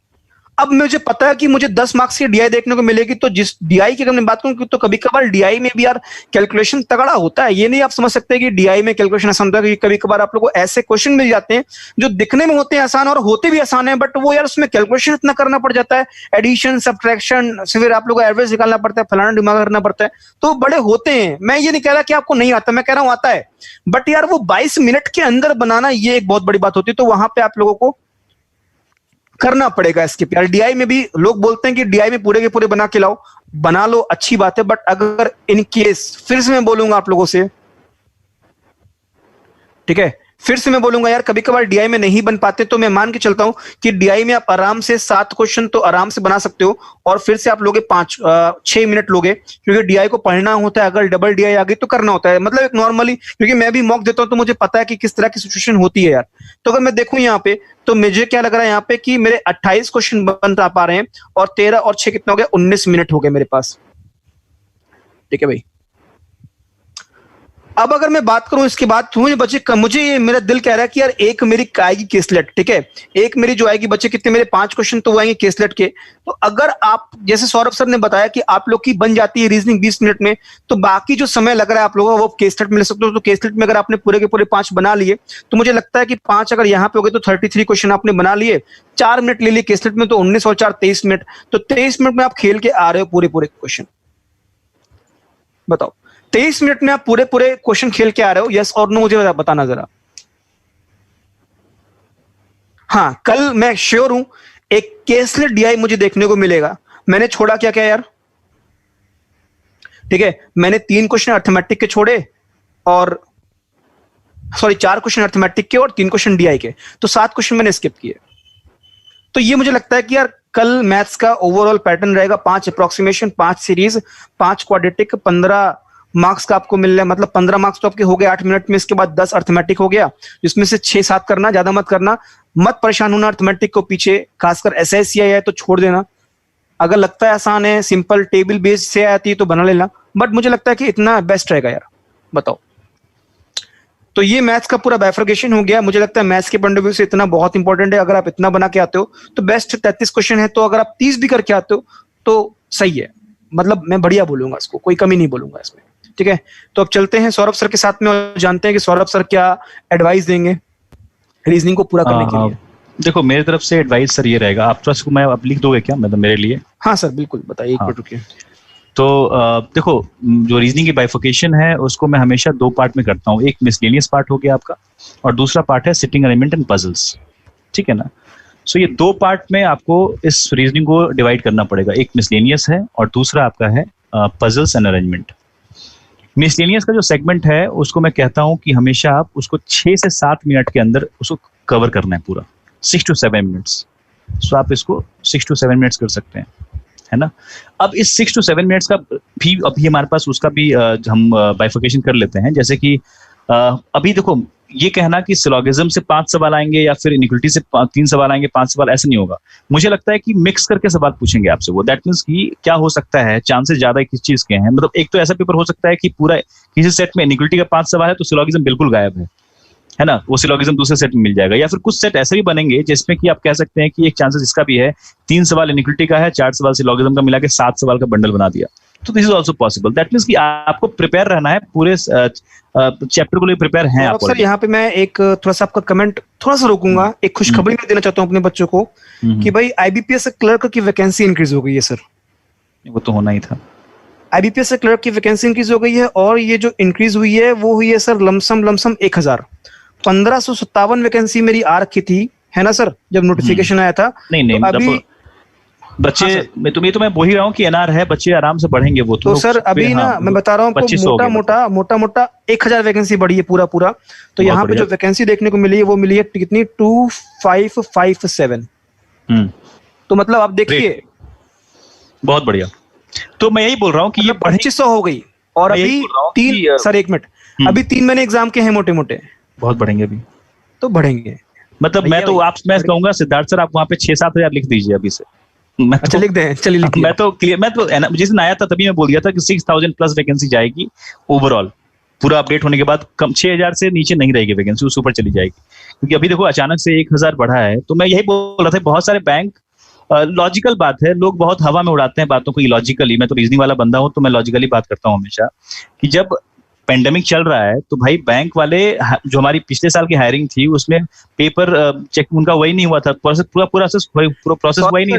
अब मुझे पता है कि मुझे 10 मार्क्स की डीआई देखने को मिलेगी, तो जिस डीआई की अगर मैं बात करूं तो कभी कभार डीआई में भी यार कैलकुलेशन तगड़ा होता है। ये नहीं आप समझ सकते कि डीआई में कैलकुलेशन आसान होता है, क्योंकि कभी कभार आप लोगों को ऐसे क्वेश्चन मिल जाते हैं जो दिखने में होते हैं आसान और होते भी आसान है, बट वो यार उसमें कैलकुलेशन इतना करना पड़ जाता है, एडिशन सब्ट्रैक्शन, फिर आप लोगों को एवरेज निकालना पड़ता है, फलाना दिमाग करना पड़ता है, तो बड़े होते हैं। मैं ये नहीं कह रहा कि आपको नहीं आता, मैं कह रहा हूं आता है, बट यार वो 22 मिनट के अंदर बनाना ये एक बहुत बड़ी बात होती है। तो वहां पे आप लोगों को करना पड़ेगा इसके प्यार। डीआई में भी लोग बोलते हैं कि डीआई में पूरे के पूरे बना के लाओ, बना लो, अच्छी बात है, बट अगर इन केस, फिर से मैं बोलूंगा आप लोगों से, ठीक है, फिर से मैं बोलूंगा यार कभी कभार डीआई में नहीं बन पाते, तो मैं मान के चलता हूं कि डीआई में आप आराम से 7 क्वेश्चन तो आराम से बना सकते हो, और फिर से आप लोगे 6 मिनट लोगे, क्योंकि डीआई को पढ़ना होता है। अगर डबल डीआई आ गई तो करना होता है, मतलब एक नॉर्मली, क्योंकि मैं भी मॉक देता हूं तो मुझे पता है कि किस तरह की सिचुएशन होती है यार। तो अगर मैं देखूं यहाँ पे, तो मुझे क्या लग रहा है यहाँ पे कि मेरे 28 क्वेश्चन बन पा रहे हैं, और 13 और 6 कितना हो गया? 19 मिनट हो गए मेरे पास। ठीक है भाई, अब अगर मैं बात करूं इसके बाद, मुझे मेरा दिल कह रहा है कि यार एक मेरी आएगी केसलेट। ठीक है, एक मेरी जो आएगी, बच्चे कितने मेरे 5 क्वेश्चन तो वो आएंगे केसलेट के। तो अगर आप, जैसे सौरभ सर ने बताया कि आप लोग की बन जाती है रीजनिंग 20 मिनट में, तो बाकी जो समय लग रहा है आप लोगों को वो केसलेट में ले सकते हो। तो केसलेट में अगर आपने पूरे के पूरे 5 बना लिए, तो मुझे लगता है कि 5 अगर यहाँ पे हो गए तो 33 क्वेश्चन आपने बना लिए, 4 मिनट ले लिए केसलेट में, तो 19 और 4 23 मिनट, तो 23 मिनट में आप खेल के आ रहे हो पूरे पूरे क्वेश्चन। बताओ, 23 मिनट में आप पूरे पूरे क्वेश्चन खेल के आ रहे हो, यस और नो मुझे बताना जरा। हाँ, कल मैं श्योर हूं एक केसलेट डीआई मुझे देखने को मिलेगा। मैंने छोड़ा क्या क्या यार? ठीक है, मैंने 3 क्वेश्चन अर्थमेटिक के छोड़े, और 4 क्वेश्चन अर्थमेटिक के और 3 क्वेश्चन डीआई के, तो 7 क्वेश्चन मैंने स्किप किए। तो ये मुझे लगता है कि यार कल मैथ्स का ओवरऑल पैटर्न रहेगा 5 अप्रोक्सीमेशन, 5 सीरीज, 5 क्वाड्रेटिक, 15 मार्क्स का आपको मिल रहा है। मतलब 15 मार्क्स तो आपके हो गए 8 मिनट में। इसके बाद 10 अर्थमेटिक हो गया, जिसमें से 6-7 करना, ज्यादा मत करना, मत परेशान होना अर्थमेटिक को पीछे, खासकर एसएससी आया है तो छोड़ देना। अगर लगता है आसान है, सिंपल टेबल बेस्ड से आती है तो बना लेना, बट मुझे लगता है कि इतना बेस्ट रहेगा यार। बताओ, तो ये मैथ्स का पूरा बाइफर्केशन हो गया। मुझे लगता है मैथ्स के पॉइंट ऑफ व्यू से इतना बहुत इंपॉर्टेंट है। अगर आप इतना बना के आते हो तो बेस्ट 33 क्वेश्चन है, तो अगर आप 30 भी करके आते हो तो सही है, मतलब मैं बढ़िया बोलूंगा इसको, कोई कमी नहीं बोलूंगा इसमें। ठीक है, तो अब चलते हैं सौरभ सर के साथ में और जानते हैं कि सौरभ सर क्या एडवाइस देंगे रीजनिंग को पूरा करने के लिए। देखो, मेरी तरफ से एडवाइस सर ये रहेगा, आप थोड़ा मैं अब लिख दोगे क्या, मतलब मेरे लिए? हाँ सर बिल्कुल, बताइए। एक मिनट रुकिए। तो देखो, जो रीजनिंग की बाइफिकेशन है उसको मैं हमेशा 2 पार्ट में करता हूँ। एक मिसलेनियस पार्ट हो गया आपका, और दूसरा पार्ट है सिटिंग अरेंजमेंट एंड पजल्स। ठीक है ना? सो ये 2 पार्ट में आपको इस रीजनिंग को डिवाइड करना पड़ेगा। एक मिसलेनियस है और दूसरा आपका है पजल्स एंड अरेंजमेंट। मिसलेनियस का जो सेगमेंट है उसको मैं कहता हूं कि हमेशा आप उसको 6 से 7 मिनट के अंदर उसको कवर करना है पूरा, 6 to 7 मिनट्स। सो आप इसको 6 to 7 मिनट्स कर सकते हैं, है ना। अब इस 6 to 7 मिनट्स का भी अभी हमारे पास उसका भी हम बाइफिकेशन कर लेते हैं। जैसे कि अभी देखो, ये कहना कि सिलोगिज्म से 5 सवाल आएंगे या फिर इनइक्वालिटी से 3 सवाल आएंगे, 5 सवाल, ऐसा नहीं होगा। मुझे लगता है कि मिक्स करके सवाल पूछेंगे आपसे वो। दैट मीन्स कि क्या हो सकता है, चांसेस ज्यादा किस चीज के हैं। मतलब एक तो ऐसा पेपर हो सकता है कि पूरा किसी सेट में इनइक्वालिटी का 5 सवाल है तो सिलोगिज्म बिल्कुल गायब है ना, वो सिलोगिज्म दूसरे सेट में मिल जाएगा। या फिर कुछ सेट ऐसे भी बनेंगे जिसमें कि आप कह सकते हैं कि एक चांसेस इसका भी है, 3 सवाल इनइक्वालिटी का है, 4 सवाल सिलोगिज्म का मिला के 7 सवाल का बंडल बना दिया। तो this is also possible. That means कि आपको प्रिपेयर रहना है, पूरे चैप्टर को लिए प्रिपेयर हैं आप। सर यहाँ पे मैं एक थोड़ा सा आपका कमेंट थोड़ा सा रोकूंगा, एक खुशखबरी मैं देना चाहता हूँ अपने बच्चों को कि भाई आईबीपीएस क्लर्क की वैकेंसी इंक्रीज हो गई है सर। वो तो होना ही था। आईबीपीएस क्लर्क की वैकेंसी इंक्रीज हो गई है, और ये जो इंक्रीज हुई है वो हुई है सर लमसम 1000। 1557 वैकेंसी मेरी आ रखी थी, है ना सर, जब नोटिफिकेशन आया था। नहीं तो अभी बच्चे, मैं बोल ही रहा हूँ कि एनआर है, बच्चे आराम से बढ़ेंगे वो तो सर अभी ना मैं बता रहा हूँ आपको, मोटा 1000 वैकेंसी बढ़ी है पूरा। तो यहाँ पे जो वैकेंसी देखने को मिली है वो मिली है कितनी, 2557। तो मतलब आप देखिए, बहुत बढ़िया। तो मैं यही बोल रहा हूँ कि ये 2500 हो गई। और अभी 3 सर 1 मिनट, अभी 3 महीने एग्जाम के हैं मोटे, बहुत बढ़ेंगे अभी, तो बढ़ेंगे। मतलब मैं कहूंगा सिद्धार्थ सर, आप वहाँ पे 6-7 हजार लिख दीजिए अभी से। अच्छा लिख दें, चलिए लिख दिया। मैं तो जिस दिन आया था तभी मैं बोल दिया था कि 6000 प्लस वैकेंसी जाएगी ओवरऑल, पूरा अपडेट होने के बाद। कम 6000 से नीचे नहीं रहेगी वैकेंसी, उस ऊपर चली जाएगी। क्योंकि अभी देखो अचानक से 1000 बढ़ा है। तो मैं यही बोल रहा था, बहुत सारे बैंक, लॉजिकल बात है, लोग बहुत हवा में उड़ाते हैं बातों को इलॉजिकली। मैं तो रीजनिंग वाला बंदा हूं, तो मैं लॉजिकली बात करता हूं हमेशा कि जब पेंडेमिक चल रहा है तो भाई बैंक वाले, जो हमारी पिछले साल की हायरिंग थी उसमें पेपर चेक उनका वही नहीं हुआ था, पूरा प्रोसेस वही नहीं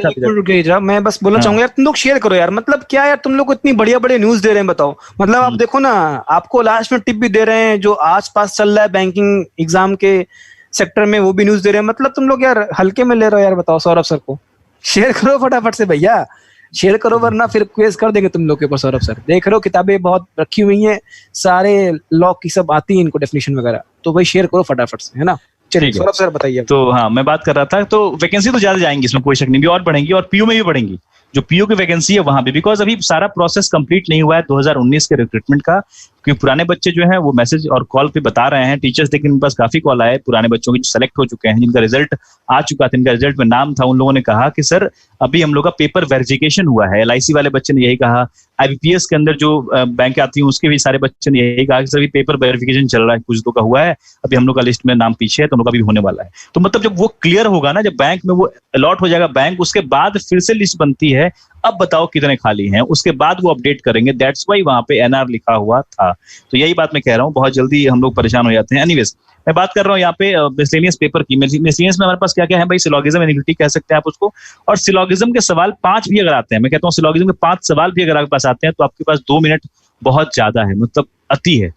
था। मैं बस बोलना चाहूंगा यार, तुम लोग शेयर करो यार, मतलब क्या यार, तुम लोग को इतनी बढ़िया न्यूज दे रहे हैं, बताओ। मतलब आप देखो ना, आपको लास्ट में टिप भी दे रहे हैं, जो आसपास चल रहा है बैंकिंग एग्जाम के सेक्टर में वो भी न्यूज दे रहे हैं। मतलब तुम लोग यार हल्के में ले रहे हो यार, बताओ सौरभ सर को शेयर करो फटाफट से भैया, शेयर करो, वरना फिर क्वेज कर देंगे तुम लोग के ऊपर। सौरभ सर देख रहे हो किताबें बहुत रखी हुई हैं, सारे लॉ की सब आती है इनको, डेफिनेशन वगैरह, तो भाई शेयर करो फटाफट से, है ना। चलिए सौरभ सर बताइए। तो हाँ, मैं बात कर रहा था, तो वैकेंसी तो ज्यादा जाएंगी, इसमें कोई शक नहीं, भी और बढ़ेंगी, और पीयू में भी बढ़ेंगी। जो पीयू की वैकेंसी है वहां भी, बिकॉज अभी सारा प्रोसेस कंप्लीट नहीं हुआ है 2019 के रिक्रूटमेंट का। क्योंकि पुराने बच्चे जो हैं वो मैसेज और कॉल पे बता रहे हैं, टीचर्स, लेकिन उनके पास काफी कॉल आए पुराने बच्चों के जो सेलेक्ट हो चुके हैं, जिनका रिजल्ट आ चुका था, जिनका रिजल्ट में नाम था। उन लोगों ने कहा कि सर अभी हम लोग का पेपर वेरिफिकेशन हुआ है। एलआईसी वाले बच्चे ने यही कहा, आईबीपीएस के अंदर जो बैंक आती है उसके भी सारे बच्चे ने यही कहा कि सर अभी पेपर वेरिफिकेशन चल रहा है, कुछ तो का हुआ है, अभी हम लोग का लिस्ट में नाम पीछे है, तो हम लोग का भी होने वाला है। तो मतलब जब वो क्लियर होगा ना, जब बैंक में वो अलॉट हो जाएगा बैंक, उसके बाद फिर से लिस्ट बनती है, अब बताओ कितने खाली हैं, उसके बाद वो अपडेट करेंगे। दैट्स वाई वहां पे एनआर लिखा हुआ था। तो यही बात मैं कह रहा हूँ, बहुत जल्दी हम लोग परेशान हो जाते हैं। एनीवेज, मैं बात कर रहा हूँ यहाँ पे मिसलेनियस पेपर की। मिसलेनियस में हमारे पास क्या क्या है भाई, सिलोगिज्म, इनइक्वालिटी कह सकते हैं आप उसको, और सिलोगिज्म के सवाल 5 भी अगर आते हैं, मैं कहता हूँ सिलोगिज्म के 5 सवाल भी अगर आपके पास आते हैं तो आपके पास 2 मिनट बहुत ज्यादा है, मतलब अति है।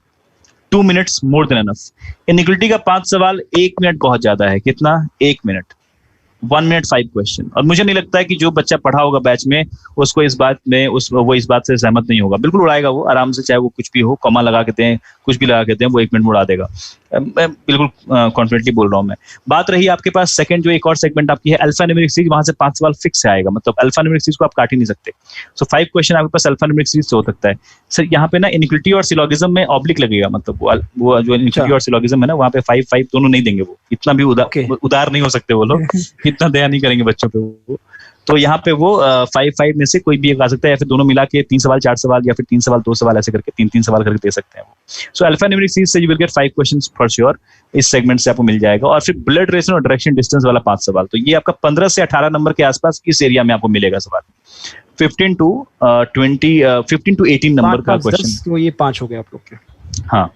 2 minutes more than enough. Inequality का 5 सवाल 1 मिनट बहुत ज्यादा है। कितना? 1 मिनट। 1 minute 5 question. और मुझे नहीं लगता है कि जो बच्चा पढ़ा होगा बैच में उसको इस बात में वो इस बात से सहमत नहीं होगा। बिल्कुल उड़ाएगा वो आराम से, चाहे वो कुछ भी हो, कॉमा लगा के दें, कुछ भी लगा के दें, वो 1 मिनट में उड़ा देगा। मैं बिल्कुल कॉन्फिडेंटली बोल रहा हूँ मैं। बात रही आपके पास सेकंड, जो एक और सेगमेंट आपकी है अल्फा न्यूमेरिक सीरीज, वहां से 5 सवाल फिक्स से आएगा। मतलब अल्फा न्यूमेरिक सीरीज को आप काट ही नहीं सकते। सो 5 क्वेश्चन आपके पास अल्फा न्यूमेरिक सीरीज से हो सकता है। सर यहाँ पे ना इनइक्वालिटी और सिलोगिज्म में ऑब्लिक लगेगा, मतलब वो जो इनइक्वालिटी और सिलोगिज्म है ना, वहाँ पे 5 दोनों नहीं देंगे। वो इतना भी उदार नहीं हो सकते वो लोग, इतना दया नहीं करेंगे बच्चों पे वो। तो यहाँ पे वो 5 में से कोई भी एक आ सकता है, या फिर दोनों मिला के 3 सवाल 4 सवाल, या फिर 3 सवाल 2 सवाल, ऐसे करके 3 सवाल करके दे सकते हैं वो। सो अल्फा न्यूमेरिक सीरीज से you will get 5 questions for sure, इस सेगमेंट से आपको मिल जाएगा। और फिर ब्लड रेशन और डायरेक्शन डिस्टेंस वाला 5 सवाल, तो ये आपका 15 से 18 नंबर के आसपास इस एरिया में आपको मिलेगा सवाल। 15 to 18 नंबर का क्वेश्चन, तो ये 5 हो गए आप लोग के। हाँ,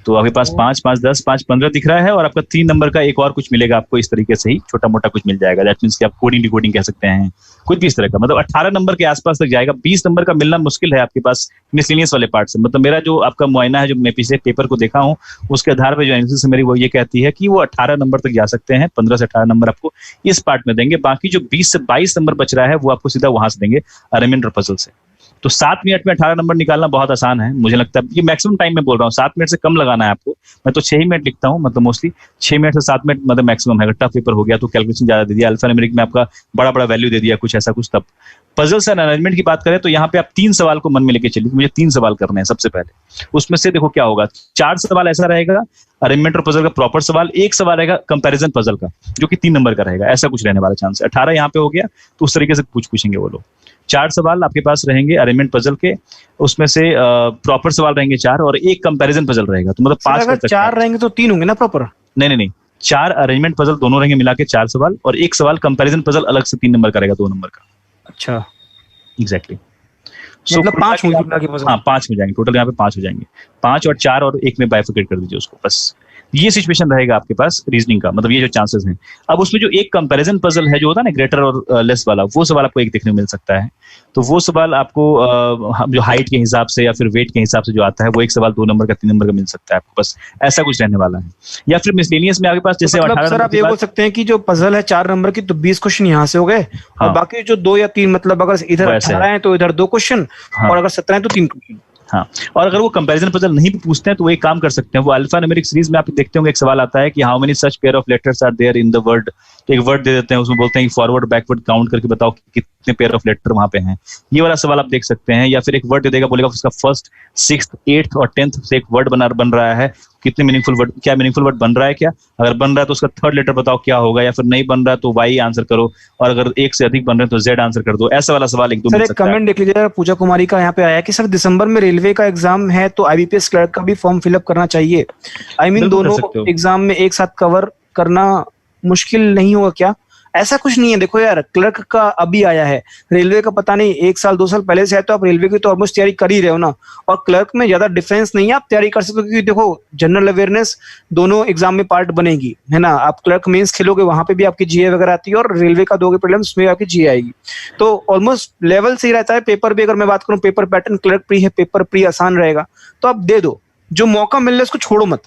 तो आपके पास 5, 5, 10, 5, 15 दिख रहा है, और आपका 3 नंबर का एक और कुछ मिलेगा आपको, इस तरीके से ही छोटा मोटा कुछ मिल जाएगा। दैट मींस कि आप कोडिंग डिकोडिंग कह सकते हैं, कुछ भी इस तरह का। मतलब 18 नंबर के आसपास तक जाएगा। 20 नंबर का मिलना मुश्किल है आपके पास मिसलेनियस वाले पार्ट से। मतलब मेरा जो आपका मुआयना है, जो मैं पिछले पेपर को देखा हूँ, उसके आधार पर जो एनालिसिस है मेरी, वो ये कहती है कि वो 18 नंबर तक जा सकते हैं। 15 से 18 नंबर आपको इस पार्ट में देंगे। बाकी जो 20 से 22 नंबर बच रहा है वो आपको सीधा वहां से देंगे, रिमाइंडर पजल से। तो 7 मिनट में 18 नंबर निकालना बहुत आसान है, मुझे लगता है। ये मैक्सिमम टाइम में बोल रहा हूँ, 7 मिनट से कम लगाना है आपको। मैं तो 6 ही मिनट लिखता हूँ, मतलब मोस्टली 6 मिनट से 7 मिनट मतलब मैक्सिमम है। अगर टफ पेपर हो गया तो कैलकुलेशन ज्यादा दे दिया, अल्फान्यूमेरिक में आपका बड़ा बड़ा वैल्यू दे दिया, कुछ ऐसा कुछ। तब पजल्स एंड अरेंजमेंट की बात करें तो यहाँ पे आप 3 सवाल को मन में लेके चलिए, मुझे 3 सवाल करने हैं सबसे पहले। उसमें से देखो क्या होगा, 4 सवाल ऐसा रहेगा अरेंजमेंट और पजल का प्रॉपर सवाल, 1 सवाल रहेगा कंपैरिजन पजल का जो कि 3 नंबर का रहेगा। ऐसा कुछ रहने वाला चांस है। 18 यहाँ पे हो गया तो उस तरीके से पूछेंगे वो लोग। 4 सवाल आपके पास रहेंगे अरेंजमेंट पजल के, उसमें से प्रॉपर सवाल रहेंगे 4 और 1 कंपैरिजन पजल रहेगा। तो मतलब 5 अगर 4 रहेंगे तो 3 होंगे ना प्रॉपर? नहीं, 4 अरेंजमेंट पजल दोनों रहेंगे मिला के 4 सवाल, और 1 सवाल कंपैरिजन पजल अलग से 3 नंबर का रहेगा, 2 नंबर का। अच्छा, एग्जैक्टली। मतलब 5 होंगे। हाँ 5 हो जाएंगे टोटल, यहाँ पे 5 हो जाएंगे। 5 और 4 और 1 में बाइफिकेट कर दीजिए उसको, बस। ये सिचुएशन रहेगा आपके पास रीजनिंग का, मतलब ये जो चांसेस हैं। अब उसमें जो एक कंपैरिजन पजल है जो होता है ना ग्रेटर और लेस वाला, वो सवाल आपको एक देखने को मिल सकता है। तो वो सवाल आपको जो हाइट के हिसाब से या फिर वेट के हिसाब से जो आता है, वो एक सवाल 2 नंबर का 3 नंबर का मिल सकता है आपको, बस ऐसा कुछ रहने वाला है। या फिर मिसलेनियस में आपके पास जैसे मतलब सर आप ये बोल सकते हैं कि जो पजल है 4 नंबर की, तो 20 क्वेश्चन यहाँ से हो गए, और बाकी जो 2 या 3, मतलब अगर इधर 18 है तो इधर 2 क्वेश्चन, और अगर 17 है तो 3 क्वेश्चन। हाँ, और अगर वो कंपैरिजन पजल नहीं भी पूछते हैं तो वो एक काम कर सकते हैं, वो अल्फा न्यूमेरिक सीरीज में आप देखते होंगे एक सवाल आता है कि how many such pair of letters are there in the word. तो एक वर्ड दे देते हैं, उसमें बोलते हैं कि फॉरवर्ड बैकवर्ड काउंट करके बताओ कि कितने पेयर ऑफ लेटर वहां पे हैं। ये वाला सवाल आप देख सकते हैं। या फिर एक वर्ड दे देगा, बोलेगा उसका 1st, 6th, 8th और 10th से एक वर्ड बन रहा है, कितने मीनिंगफुल वर्ड, क्या मीनिंगफुल वर्ड बन रहा है, क्या अगर बन रहा है तो उसका 3rd लेटर बताओ क्या होगा, या फिर नहीं बन रहा है तो वाई आंसर करो, और अगर 1 से अधिक बन रहे हैं तो जेड आंसर कर दो। ऐसा वाला सवाल एक दो सर एक कमेंट देख लीजिएगा, पूजा कुमारी का यहाँ पे आया कि सर दिसंबर में रेलवे का एग्जाम है तो आईबीपीएस क्लर्क का भी फॉर्म फिलअप करना चाहिए। आई मीन दोनों एग्जाम में एक साथ कवर करना मुश्किल नहीं होगा क्या? ऐसा कुछ नहीं है। देखो यार, क्लर्क का अभी आया है, रेलवे का पता नहीं 1 साल 2 साल पहले से है, तो आप रेलवे की तो ऑलमोस्ट तैयारी कर ही रहे हो ना। और क्लर्क में ज्यादा डिफरेंस नहीं है, आप तैयारी कर सकते हो, क्योंकि देखो जनरल अवेयरनेस दोनों एग्जाम में पार्ट बनेगी, है ना। आप क्लर्क मेंस खेलोगे, वहां पे भी आपकी जीए वगैरह आती है, और रेलवे का दोगे प्रीलिम्स में आपकी जीए आएगी। तो ऑलमोस्ट लेवल से ही रहता है। पेपर भी अगर मैं बात करूँ, पेपर पैटर्न क्लर्क प्री है, पेपर प्री आसान रहेगा, तो आप दे दो, जो मौका मिल रहा है उसको छोड़ो मत।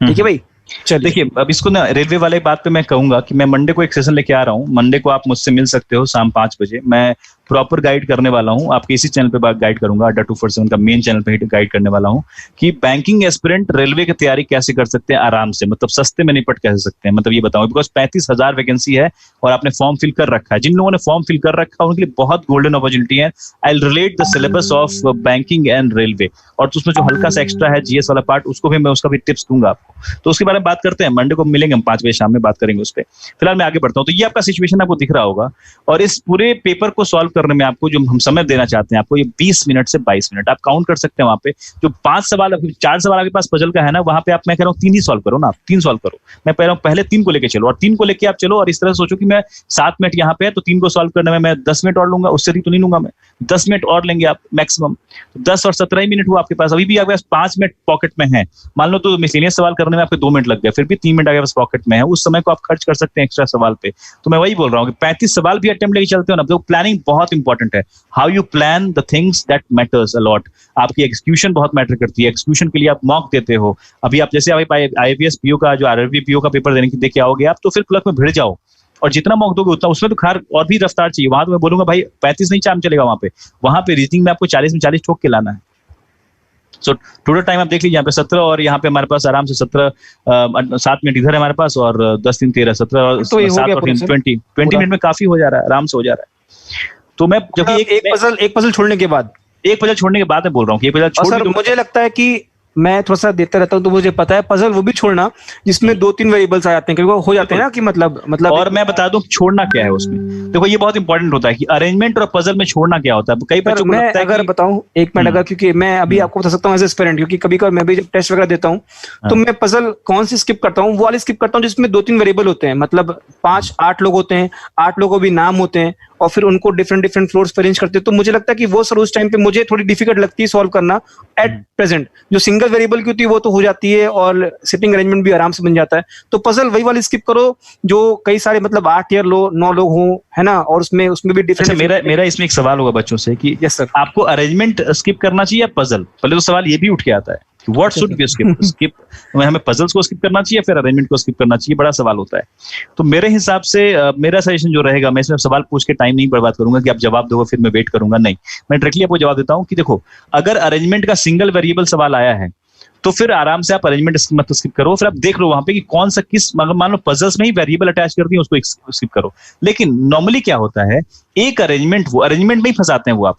ठीक है भाई, चलिए। देखिए अब इसको ना रेलवे वाले बात पे मैं कहूंगा कि मैं मंडे को एक सेशन लेके आ रहा हूँ। मंडे को आप मुझसे मिल सकते हो शाम 5 बजे। मैं प्रॉपर गाइड करने वाला हूँ आपके इसी चैनल पे गाइड करूंगा, अड्डा 247 का मेन चैनल पे ही गाइड करने वाला हूँ कि बैंकिंग एस्पिरेंट रेलवे की तैयारी कैसे कर सकते हैं आराम से, मतलब सस्ते में निपट कैसे सकते हैं, मतलब ये बताऊं। बिकॉज 35,000 वैकेंसी है और आपने फॉर्म फिल कर रखा है। जिन लोगों ने फॉर्म फिल कर रखा है उनके लिए बहुत गोल्डन अपॉर्चुनिटी है। I relate the syllabus of banking and railway, और उसमें जो हल्का सा एक्स्ट्रा है जीएस वाला पार्ट, उसको भी मैं उसका भी टिप्स दूंगा आपको। तो उसके बारे में बात करते हैं, मंडे को मिलेंगे हम 5 बजे शाम में, बात करेंगे उस पर। फिलहाल मैं आगे बढ़ता हूँ। तो ये आपका सिचुएशन आपको दिख रहा होगा, और इस पूरे पेपर को सॉल्व करने में आपको जो हम समय देना चाहते हैं आपको, ये 20 मिनट से 22 मिनट आप काउंट कर सकते हैं। वहां पे जो 5 सवाल 4 सवाल आपके पास पजल का है ना, वहां पे आप, मैं कह रहा हूँ 3 ही सॉल्व करो ना, आप 3 सॉल्व करो। मैं कह रहा हूँ पहले 3 को लेके चलो, और 3 को लेके आप चलो, और इस तरह सोचो कि मैं 7 मिनट यहाँ पे है तो 3 को सॉल्व करने में मैं 10 मिनट और लूंगा, उससे अधिक तो नहीं लूंगा मैं। 10 मिनट और लेंगे आप मैक्सिमम, 10 और 17 ही मिनट हुआ आपके पास। अभी भी आपके पास 5 मिनट पॉकेट में है। मान लो तो मिसलेनियस सवाल करने में आपके 2 मिनट लग गए, फिर भी 3 मिनट आपके पास पॉकेट में है। उस समय को आप खर्च कर सकते हैं एक्स्ट्रा सवाल पे। तो मैं वही बोल रहा हूँ कि 35 सवाल भी अटेम्प्ट लेके चलते हो ना, तो प्लानिंग बहुत इंपॉर्टेंट है। How you plan the things that matters a lot. आपकी एक्सक्यूशन बहुत मैटर करती है। एक्सक्यूशन के लिए आप मॉक देते हो। अभी आप जैसे आईपीएस पीओ का जो आरआरबी पीओ का पेपर देने के आओगे आप, तो फिर क्लर्क में भिड़ जाओ, और जितना मॉक दोगे उतना, उसमें तो खार और भी रफ्तार चाहिए। वहां तो मैं बोलूंगा भाई 35 नहीं चाम चलेगा वहां पे रीजनिंग में आपको 40 में 40 ठोक के लाना है। सो टोटल टाइम आप देख लीजिए, यहाँ पे 17 और यहाँ पे हमारे पास आराम से 7 मिनट इधर है हमारे पास, और 10 3 13 17 और 7 और 20 मिनट में काफी हो जा रहा है, आराम से हो जा रहा है। तो मैं जब एक पजल छोड़ने के बाद, एक पजल छोड़ने के बाद मैं बोल रहा हूँ कि एक पजल छोड़, मुझे लगता है कि मैं थोड़ा सा देता रहता हूँ, तो मुझे पता है पजल वो भी छोड़ना जिसमें 2-3 वेरिएबल्स आ जाते हैं, क्योंकि हो जाते हैं ना कि मतलब और मैं बता दूं छोड़ना क्या है उसमें। देखो ये बहुत इंपॉर्टेंट होता है कि अरेंजमेंट और पजल में छोड़ना क्या होता है। कई बच्चों को लगता है, अगर बताऊं 1 मिनट, अगर क्योंकि मैं अभी आपको बता सकता हूँ एज एस्पिरेंट, क्योंकि कभी कभी मैं भी जब टेस्ट वगैरह देता हूँ तो मैं पजल कौन सी स्किप करता हूँ, वो वाली स्किप करता हूँ जिसमें 2-3 वेरिएबल होते हैं, मतलब 5-8 लोग होते हैं, 8 लोगों भी नाम होते हैं, और फिर उनको डिफरेंट फ्लोर्स पे अरेंज करते हैं। तो मुझे लगता है कि वो सर उस टाइम पे मुझे थोड़ी डिफिकल्ट लगती है सॉल्व करना एट प्रेजेंट। जो सिंगल वेरिएबल की होती है वो तो हो जाती है, और सिटिंग अरेंजमेंट भी आराम से बन जाता है। तो पजल वही वाली स्किप करो जो कई सारे, मतलब 8 या 9 लोग हों, है ना, और उसमें भी डिफरेंट। मेरा इसमें एक सवाल होगा बच्चों से कि यस सर, आपको अरेंजमेंट स्किप करना चाहिए या पजल? पहले तो सवाल ये भी उठ के आता है व्हाट शुड बी स्किप हमें पजल्स को स्किप करना चाहिए फिर अरेंजमेंट को स्किप करना चाहिए, बड़ा सवाल होता है। तो मेरे हिसाब से मेरा सजेशन जो रहेगा, मैं इसमें सवाल पूछ के टाइम नहीं बर्बाद करूंगा कि आप जवाब दो फिर मैं वेट करूंगा, नहीं, मैं डायरेक्टली आपको जवाब देता हूं कि देखो, अगर अरेंजमेंट का सिंगल वेरिएबल सवाल आया है तो फिर आराम से आप अरेंजमेंट मत स्किप करो, फिर आप देख लो वहां पे कि कौन सा किस, मान लो पजल्स में ही वेरिएबल अटैच कर दिए उसको स्किप करो। लेकिन नॉर्मली क्या होता है, एक अरेंजमेंट, वो अरेंजमेंट में ही फंसाते हैं वो आप।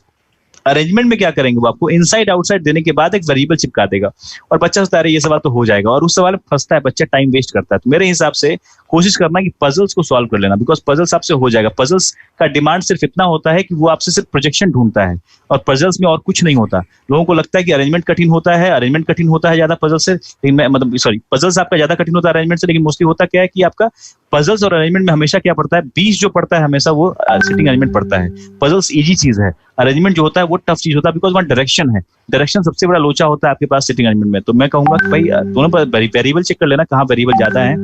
अरेंजमेंट में क्या करेंगे, वो आपको इनसाइड आउटसाइड देने के बाद एक वेरिएबल चिपका देगा और बच्चा सोचता है ये सवाल तो हो जाएगा, और उस सवाल में फंसता है बच्चा, टाइम वेस्ट करता है। तो मेरे हिसाब से कोशिश करना कि पजल्स को सॉल्व कर लेना, बिकॉज पजल्स आपसे हो जाएगा। पजल्स का डिमांड सिर्फ इतना होता है कि वो आपसे सिर्फ प्रोजेक्शन ढूंढता है, और पजल्स में और कुछ नहीं होता। लोगों को लगता है कि अरेंजमेंट कठिन होता है, अरेंजमेंट कठिन होता है ज्यादा पजल से, लेकिन मतलब सॉरी, पजल्स आपका ज्यादा कठिन होता है अरेंजमेंट से, लेकिन मोस्टली होता क्या है कि आपका पजल्स और अरेंजमेंट में हमेशा क्या पड़ता है, बीच जो पड़ता है हमेशा वो सिटिंग अरेंजमेंट पड़ता है। पजल्स इजी चीज है, अरेंजमेंट जो होता है वो टफ चीज होता है, बिकॉज वहाँ डायरेक्शन है, डायरेक्शन सबसे बड़ा लोचा होता है आपके पास सिटिंग अरेंजमेंट में। तो मैं कहूंगा कि भाई दोनों पर वेरिएबल चेक कर लेना, कहाँ वेरिएबल ज्यादा है,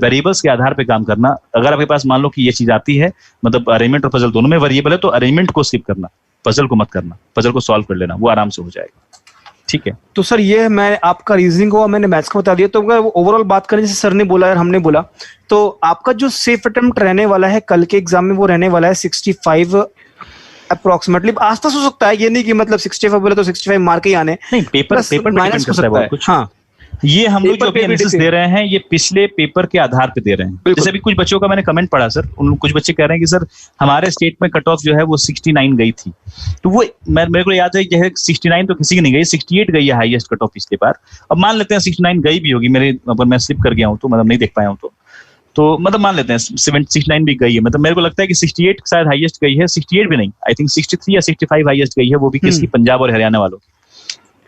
वेरिएबल्स के आधार पे काम करना। अगर आपके पास मान लो कि ये चीज आती है, मतलब अरेंजमेंट और पजल दोनों में वेरिएबल है, तो अरेंजमेंट को स्किप करना, पजल को मत करना, पजल को सॉल्व कर लेना, वो आराम से हो जाएगा। ठीक है, तो सर ये मैं आपका रीजनिंग हुआ, मैंने मैथ्स का बता दिया। तो अगर ओवरऑल बात करें, जैसे सर ने बोला और हमने बोला, तो आपका जो सेफ अटेम्प्ट रहने वाला है कल के एग्जाम में, वो रहने वाला है 65 अप्रोक्सीमेटली। आसपास हो सकता है, ये नहीं कि मतलब 65 बोले तो 65 मार्क ही आने, नहीं, पेपर माइनस हो सकता है कुछ। हाँ, ये हम लोग जो अभी एनालिसिस दे रहे हैं, ये पिछले पेपर के आधार पे दे रहे हैं। जैसे अभी कुछ बच्चों का मैंने कमेंट पढ़ा सर, कुछ बच्चे कह रहे हैं कि सर हमारे स्टेट में कट ऑफ जो है वो 69 गई थी। तो वो मेरे को याद है कि 69 तो किसी की नहीं गई, 68 गई है हाईएस्ट कट ऑफ पिछले बार। अब मान लेते हैं 69 गई भी होगी, मेरे मैं स्लिप कर गया हूँ तो मतलब नहीं देख पाया हूँ, तो मतलब मान लेते हैं 69 भी गई है। मतलब मेरे को लगता है कि 68 शायद हाईएस्ट गई है, 68 भी नहीं, आई थिंक 63 या 65 हाईएस्ट गई है, वो भी किसकी, पंजाब और हरियाणा वालों की,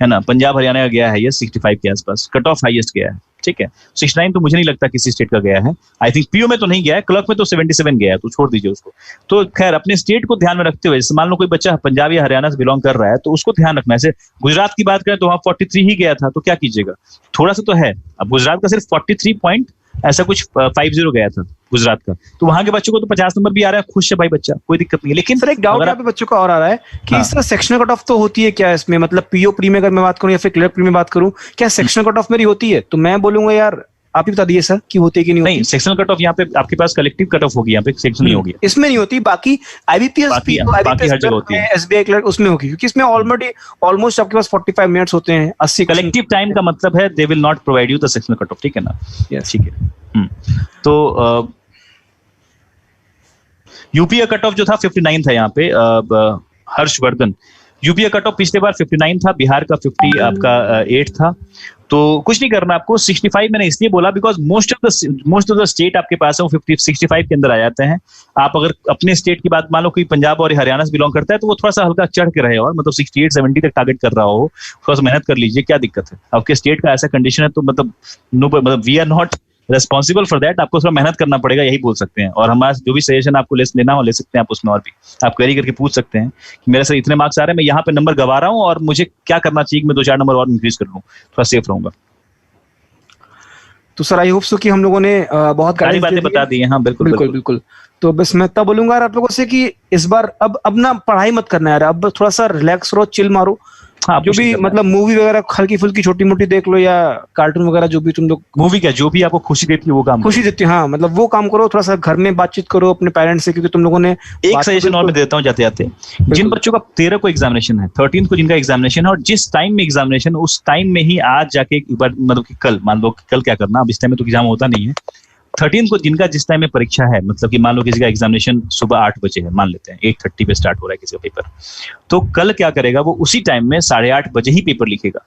है ना। पंजाब हरियाणा का गया है ये 65 के आसपास, कट ऑफ हाईएस्ट गया है। ठीक है, 69 तो मुझे नहीं लगता किसी स्टेट का गया है, आई थिंक पीओ में तो नहीं गया है, क्लर्क में तो 77 गया है, तो छोड़ दीजिए उसको। तो खैर अपने स्टेट को ध्यान में रखते हुए, जैसे मान लो कोई बच्चा पंजाब या हरियाणा से बिलोंग कर रहा है, तो उसको ध्यान रखना है। जैसे गुजरात की बात करें तो वहां 43 ही गया था, तो क्या कीजिएगा, थोड़ा सा तो है। अब गुजरात का सिर्फ 43 पॉइंट ऐसा कुछ 50 गया था गुजरात का, तो वहां के बच्चों को तो 50 नंबर भी आ रहा है, खुश है भाई बच्चा, कोई दिक्कत नहीं है। लेकिन सर एक डाउट यहाँ पे बच्चों का और आ रहा है कि इसका सेक्शनल कट ऑफ तो होती है क्या इसमें, मतलब पीओ प्री में अगर मैं बात करूं या फिर क्लर्क प्री में बात करूं, क्या सेक्शनल कट ऑफ मेरी होती है? तो मैं बोलूंगा यार आप ही बता दीजिए सर कि होती है कि नहीं होती? नहीं, सेक्शनल कट ऑफ यहाँ पे आपके पास कलेक्टिव कट ऑफ होगी, यहाँ पे सेक्शन नहीं होगी, इसमें नहीं होती। बाकी आईबीपीएस बाकी हर जगह होती है, एसबीआई क्लर्क उसमें होगी, क्योंकि इसमें ऑलमोस्ट आपके पास 45 मिनट्स होते हैं, 80 कलेक्टिव टाइम का मतलब है they will not provide you the sectional cut off. ठीक है ना, ठीक है। तो यूपी का कट ऑफ जो था 59 था यहाँ पे, हर्षवर्धन, यूपी का कट ऑफ पिछले बार 59 था, बिहार का 50 आपका 8 था। तो कुछ नहीं करना आपको, 65 मैंने इसलिए बोला because most of the state आपके पास है वो 65 के अंदर आ जाते हैं। आप अगर अपने स्टेट की बात मान लो कोई पंजाब और हरियाणा से बिलोंग करता है, तो वो थोड़ा सा हल्का चढ़ के रहे, और मतलब 68-70 तक टारगेट कर रहा हो, थोड़ा सा मेहनत कर लीजिए, क्या दिक्कत है। आपके स्टेट का ऐसा कंडीशन है तो मतलब we are not responsible for that, आपको थोड़ा मेहनत करना पड़ेगा, यही बोल सकते हैं। और हमारा जो भी सजेशन आपको लेना हो ले सकते हैं आप उसमें, और भी आप क्वेरी करके पूछ सकते हैं कि मेरे सर इतने मार्क्स आ रहे हैं, मैं यहाँ पे नंबर गवा रहा हूँ और मुझे क्या करना चाहिए कि मैं 2-4 नंबर और इंक्रीज कर लूँ, थोड़ा सेफ रहूंगा। तो सर आई होप सो कि हम लोगों ने बहुत सारी बातें बता दी हैं। हाँ बिल्कुल। तो बस मैं तब बोलूंगा यार आप लोगों से कि इस बार अब ना पढ़ाई मत करना यार, अब थोड़ा सा रिलैक्स रहो, चिल मारो। हाँ, जो भी मतलब मूवी वगैरह हल्की फुल्की छोटी मोटी देख लो, या कार्टून वगैरह जो भी तुम लोग, मूवी क्या जो भी आपको खुशी देती है वो काम, खुशी देती है, हाँ मतलब वो काम करो। थोड़ा सा घर में बातचीत करो अपने पेरेंट्स से, क्योंकि तुम लोगों ने एक सजेशन और मैं देता हूँ जाते जाते, जिन बच्चों का 13 को एग्जामिनेशन है, 13 को जिनका एग्जामिनेशन है, और जिस टाइम में एग्जामिनेशन, उस टाइम में ही आज जाके मतलब कि कल मान लो कल क्या करना, अब इस टाइम में तो एग्जाम होता नहीं है, 13 को जिनका जिस टाइम में परीक्षा है, मतलब कि मान लो किसी का एग्जामिनेशन सुबह 8 बजे है, मान लेते हैं 8:30 पे स्टार्ट हो रहा है किसी का पेपर, तो कल क्या करेगा, वो उसी टाइम में 8:30 बजे ही पेपर लिखेगा,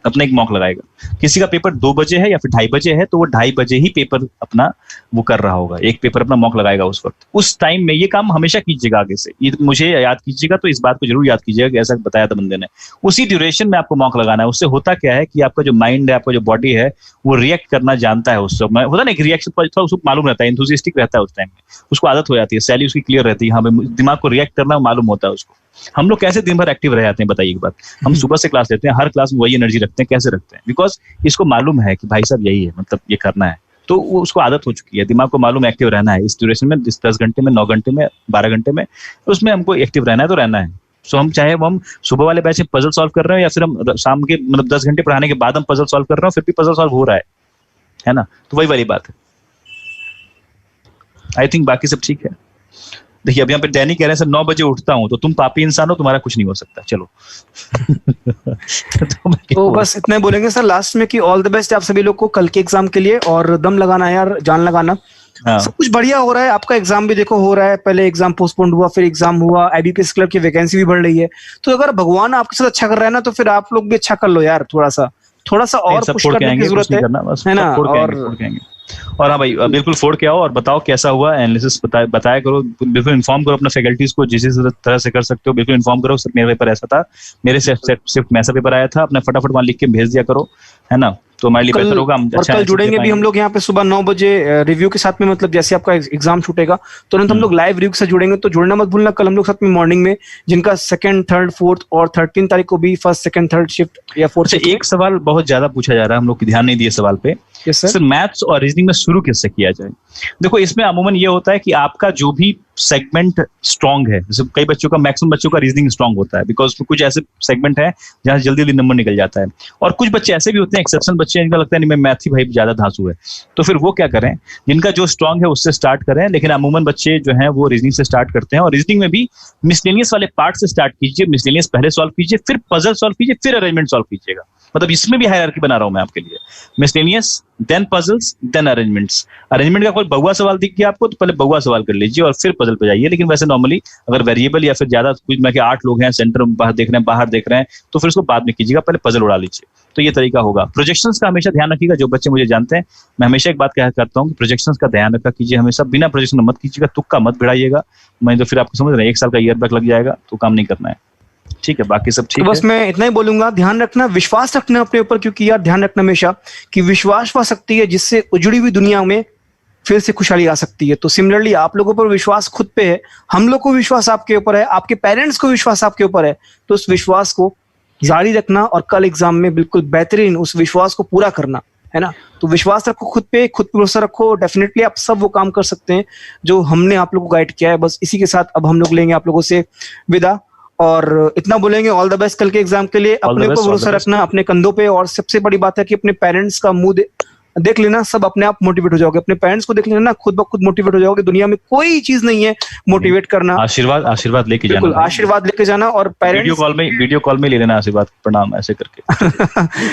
अपना एक मॉक लगाएगा। किसी का पेपर 2 बजे है या फिर 2:30 बजे है, तो वो 2:30 बजे ही पेपर अपना वो कर रहा होगा, एक पेपर अपना मॉक लगाएगा उस वक्त, उस टाइम में। ये काम हमेशा कीजिएगा आगे से, ये मुझे याद कीजिएगा, तो इस बात को जरूर याद कीजिएगा कि ऐसा बताया था बंदे ने, उसी ड्यूरेशन में आपको मॉक लगाना है। उससे होता क्या है कि आपका जो माइंड है, आपका जो बॉडी है, वो रिएक्ट करना जानता है। उस समय होता ना एक रिएक्शन, थोड़ा उसको मालूम रहता है, एंथुसियास्टिक रहता है उस टाइम में, उसको आदत हो जाती है, सैली उसकी क्लियर रहती है, हाँ दिमाग को रिएक्ट करना मालूम होता है उसको। हम लोग कैसे दिन भर एक्टिव रह जाते हैं बताइए एक बात, हम सुबह से क्लास लेते हैं, हर क्लास में वही एनर्जी रखते हैं, कैसे रखते हैं? बिकॉज इसको मालूम है कि भाई साहब यही है, मतलब ये करना है, तो वो उसको आदत हो चुकी है, दिमाग को मालूम एक्टिव रहना है इस ड्यूरेशन में, 10 घंटे में, 9 घंटे में, 12 घंटे में, उसमें हमको एक्टिव रहना है, तो रहना है। सो हम चाहे वो हम सुबह वाले बैच में पजल सॉल्व कर रहे हो या फिर हम शाम के मतलब 10 घंटे पढ़ाने के बाद हम पजल सॉल्व कर रहे हो, फिर भी पजल सॉल्व हो रहा है ना? तो वही वाली बात है। आई थिंक बाकी सब ठीक है। देखिए अभी यहाँ पे डैनी कह रहे हैं सर 9 बजे उठता हूँ, तो तुम पापी इंसान हो, तुम्हारा कुछ नहीं हो सकता। चलो तो बस इतना ही बोलेंगे सर लास्ट में कि ऑल द बेस्ट आप सभी लोग को कल के एग्जाम के लिए, और दम लगाना यार, जान लगाना। हाँ। सब कुछ बढ़िया हो रहा है, आपका एग्जाम भी देखो हो रहा है, पहले एग्जाम पोस्टपोन्ड हुआ, फिर एग्जाम हुआ, IBPS क्लर्क की वैकेंसी भी बढ़ रही है। तो अगर भगवान आपके साथ अच्छा कर रहा है ना, तो फिर आप लोग भी अच्छा कर लो यार, थोड़ा सा और पुश करने की जरूरत है ना। और हाँ भाई बिल्कुल फोड़ के आओ और बताओ कैसा हुआ, एनालिसिस बताया करो, बिल्कुल इन्फॉर्म करो अपने फैकल्टीज को जिस तरह से कर सकते हो, बिल्कुल इन्फॉर्म करो। सर मेरा पेपर ऐसा था, मेरे सिर्फ ऐसा पेपर आया था, अपना फटाफट वहां लिख के भेज दिया करो, है ना? तो हमारे लिए बेहतर होगा। और कल जुड़ेंगे भी हम लोग यहाँ पे सुबह 9 बजे रिव्यू के साथ में, मतलब जैसे आपका एग्जाम छूटेगा तुरंत हम लोग लाइव रिव्यू से जुड़ेंगे। तो जुड़ना मत भूलना, कल हम लोग साथ में मॉर्निंग में, जिनका 2nd, 3rd, 4th और 13 तारीख को भी 1st, 2nd, 3rd शिफ्ट या 4th। एक सवाल बहुत ज्यादा पूछा जा रहा है, हम लोग ध्यान नहीं दिए सवाल पे। सर मैथ्स और रीजनिंग में शुरू कैसे किया जाए? देखो इसमें अमूमन ये होता है कि आपका जो भी सेगमेंट स्ट्रांग है, जैसे कई बच्चों का, मैक्सिमम बच्चों का रीजनिंग स्ट्रांग होता है, बिकॉज कुछ ऐसे सेगमेंट है जहां जल्दी जल्दी नंबर निकल जाता है, और कुछ बच्चे ऐसे भी होते हैं, एक्सेप्शन बच्चे हैं, जिनका लगता है नहीं मैं मैथ ही भाई ज्यादा धांसू है, तो फिर वो क्या करें, जिनका जो स्ट्रांग है उससे स्टार्ट करें। लेकिन अमूमन बच्चे जो है वो रीजनिंग से स्टार्ट करते हैं, और रीजनिंग में भी मिसलेनियस वाले पार्ट से स्टार्ट कीजिए, मिसलेनियस पहले सॉल्व कीजिए, फिर पजल सॉल्व कीजिए, फिर अरेंजमेंट सॉल्व कीजिएगा। मतलब इसमें भी हायरार्की बना रहा हूं मैं आपके लिए, miscellaneous, then puzzles, then arrangements. Arrangement का कोई बहुआ सवाल दिख गया आपको तो पहले बहुआ सवाल कर लीजिए और फिर पजल पे जाइए। लेकिन वैसे नॉर्मली अगर वेरिएबल या फिर ज्यादा कुछ में 8 लोग हैं, सेंटर बाहर देख रहे हैं, तो फिर उसको बाद में कीजिएगा, पहले पजल उड़ा लीजिए। तो ये तरीका होगा। प्रोजेक्शंस का हमेशा ध्यान रखिएगा, जो बच्चे मुझे जानते हैं मैं हमेशा एक बात करता हूँ कि प्रोजेक्शंस का ध्यान रखा कीजिए हमेशा, बिना प्रोजेक्शन मत कीजिएगा, तुक्का मत भिड़ाइएगा, मैं तो फिर आपको समझ रहे हैं 1 साल का ईयर बैक लग जाएगा, तो काम नहीं करना है। ठीक है, बाकी सब ठीक है। बस मैं इतना ही बोलूंगा, ध्यान रखना, विश्वास रखना अपने ऊपर, क्योंकि यार ध्यान रखना हमेशा कि विश्वास वह शक्ति है जिससे उजड़ी हुई दुनिया में फिर से खुशहाली आ सकती है। तो सिमिलरली आप लोगों पर विश्वास खुद पे है, हम लोग को विश्वास आपके ऊपर है, आपके पेरेंट्स को विश्वास आपके ऊपर है, तो उस विश्वास को जारी रखना और कल एग्जाम में बिल्कुल बेहतरीन उस विश्वास को पूरा करना, है ना। तो विश्वास रखो खुद पे, खुद पे भरोसा रखो, डेफिनेटली आप सब वो काम कर सकते हैं जो हमने आप लोगों को गाइड किया है। बस इसी के साथ अब हम लोग लेंगे आप लोगों से विदा, और इतना बोलेंगे ऑल द बेस्ट कल के एग्जाम के लिए। अपने ऊपर भरोसा रखना, अपने कंधों पे, और सबसे बड़ी बात है कि अपने पेरेंट्स का मुंह देख लेना, सब अपने आप मोटिवेट हो जाओगे। अपने पेरेंट्स को देख लेना ना, खुद ब खुद मोटिवेट हो जाओगे। दुनिया में कोई चीज नहीं है मोटिवेट करना, आशीर्वाद लेके जाना, आशीर्वाद लेके जाना, और पेरेंट्स वीडियो कॉल में ले लेना आशीर्वाद, प्रणाम ऐसे करके।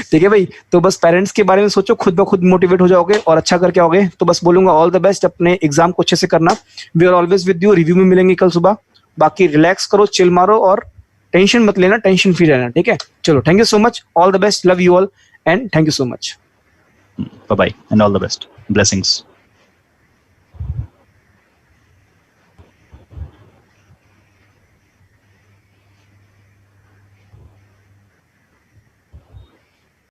ठीक है भाई, तो बस पेरेंट्स के बारे में सोचो, खुद ब खुद मोटिवेट हो जाओगे और अच्छा करके आओगे। तो बस बोलूंगा ऑल द बेस्ट, अपने एग्जाम को अच्छे से करना। We are always with you, review में मिलेंगे कल सुबह। बाकी रिलैक्स करो, चिल मारो और टेंशन मत लेना, टेंशन फ्री रहना, ठीक है। चलो, thank you so much, all the best, love you all and thank you so much. Bye bye and all the best. Blessings.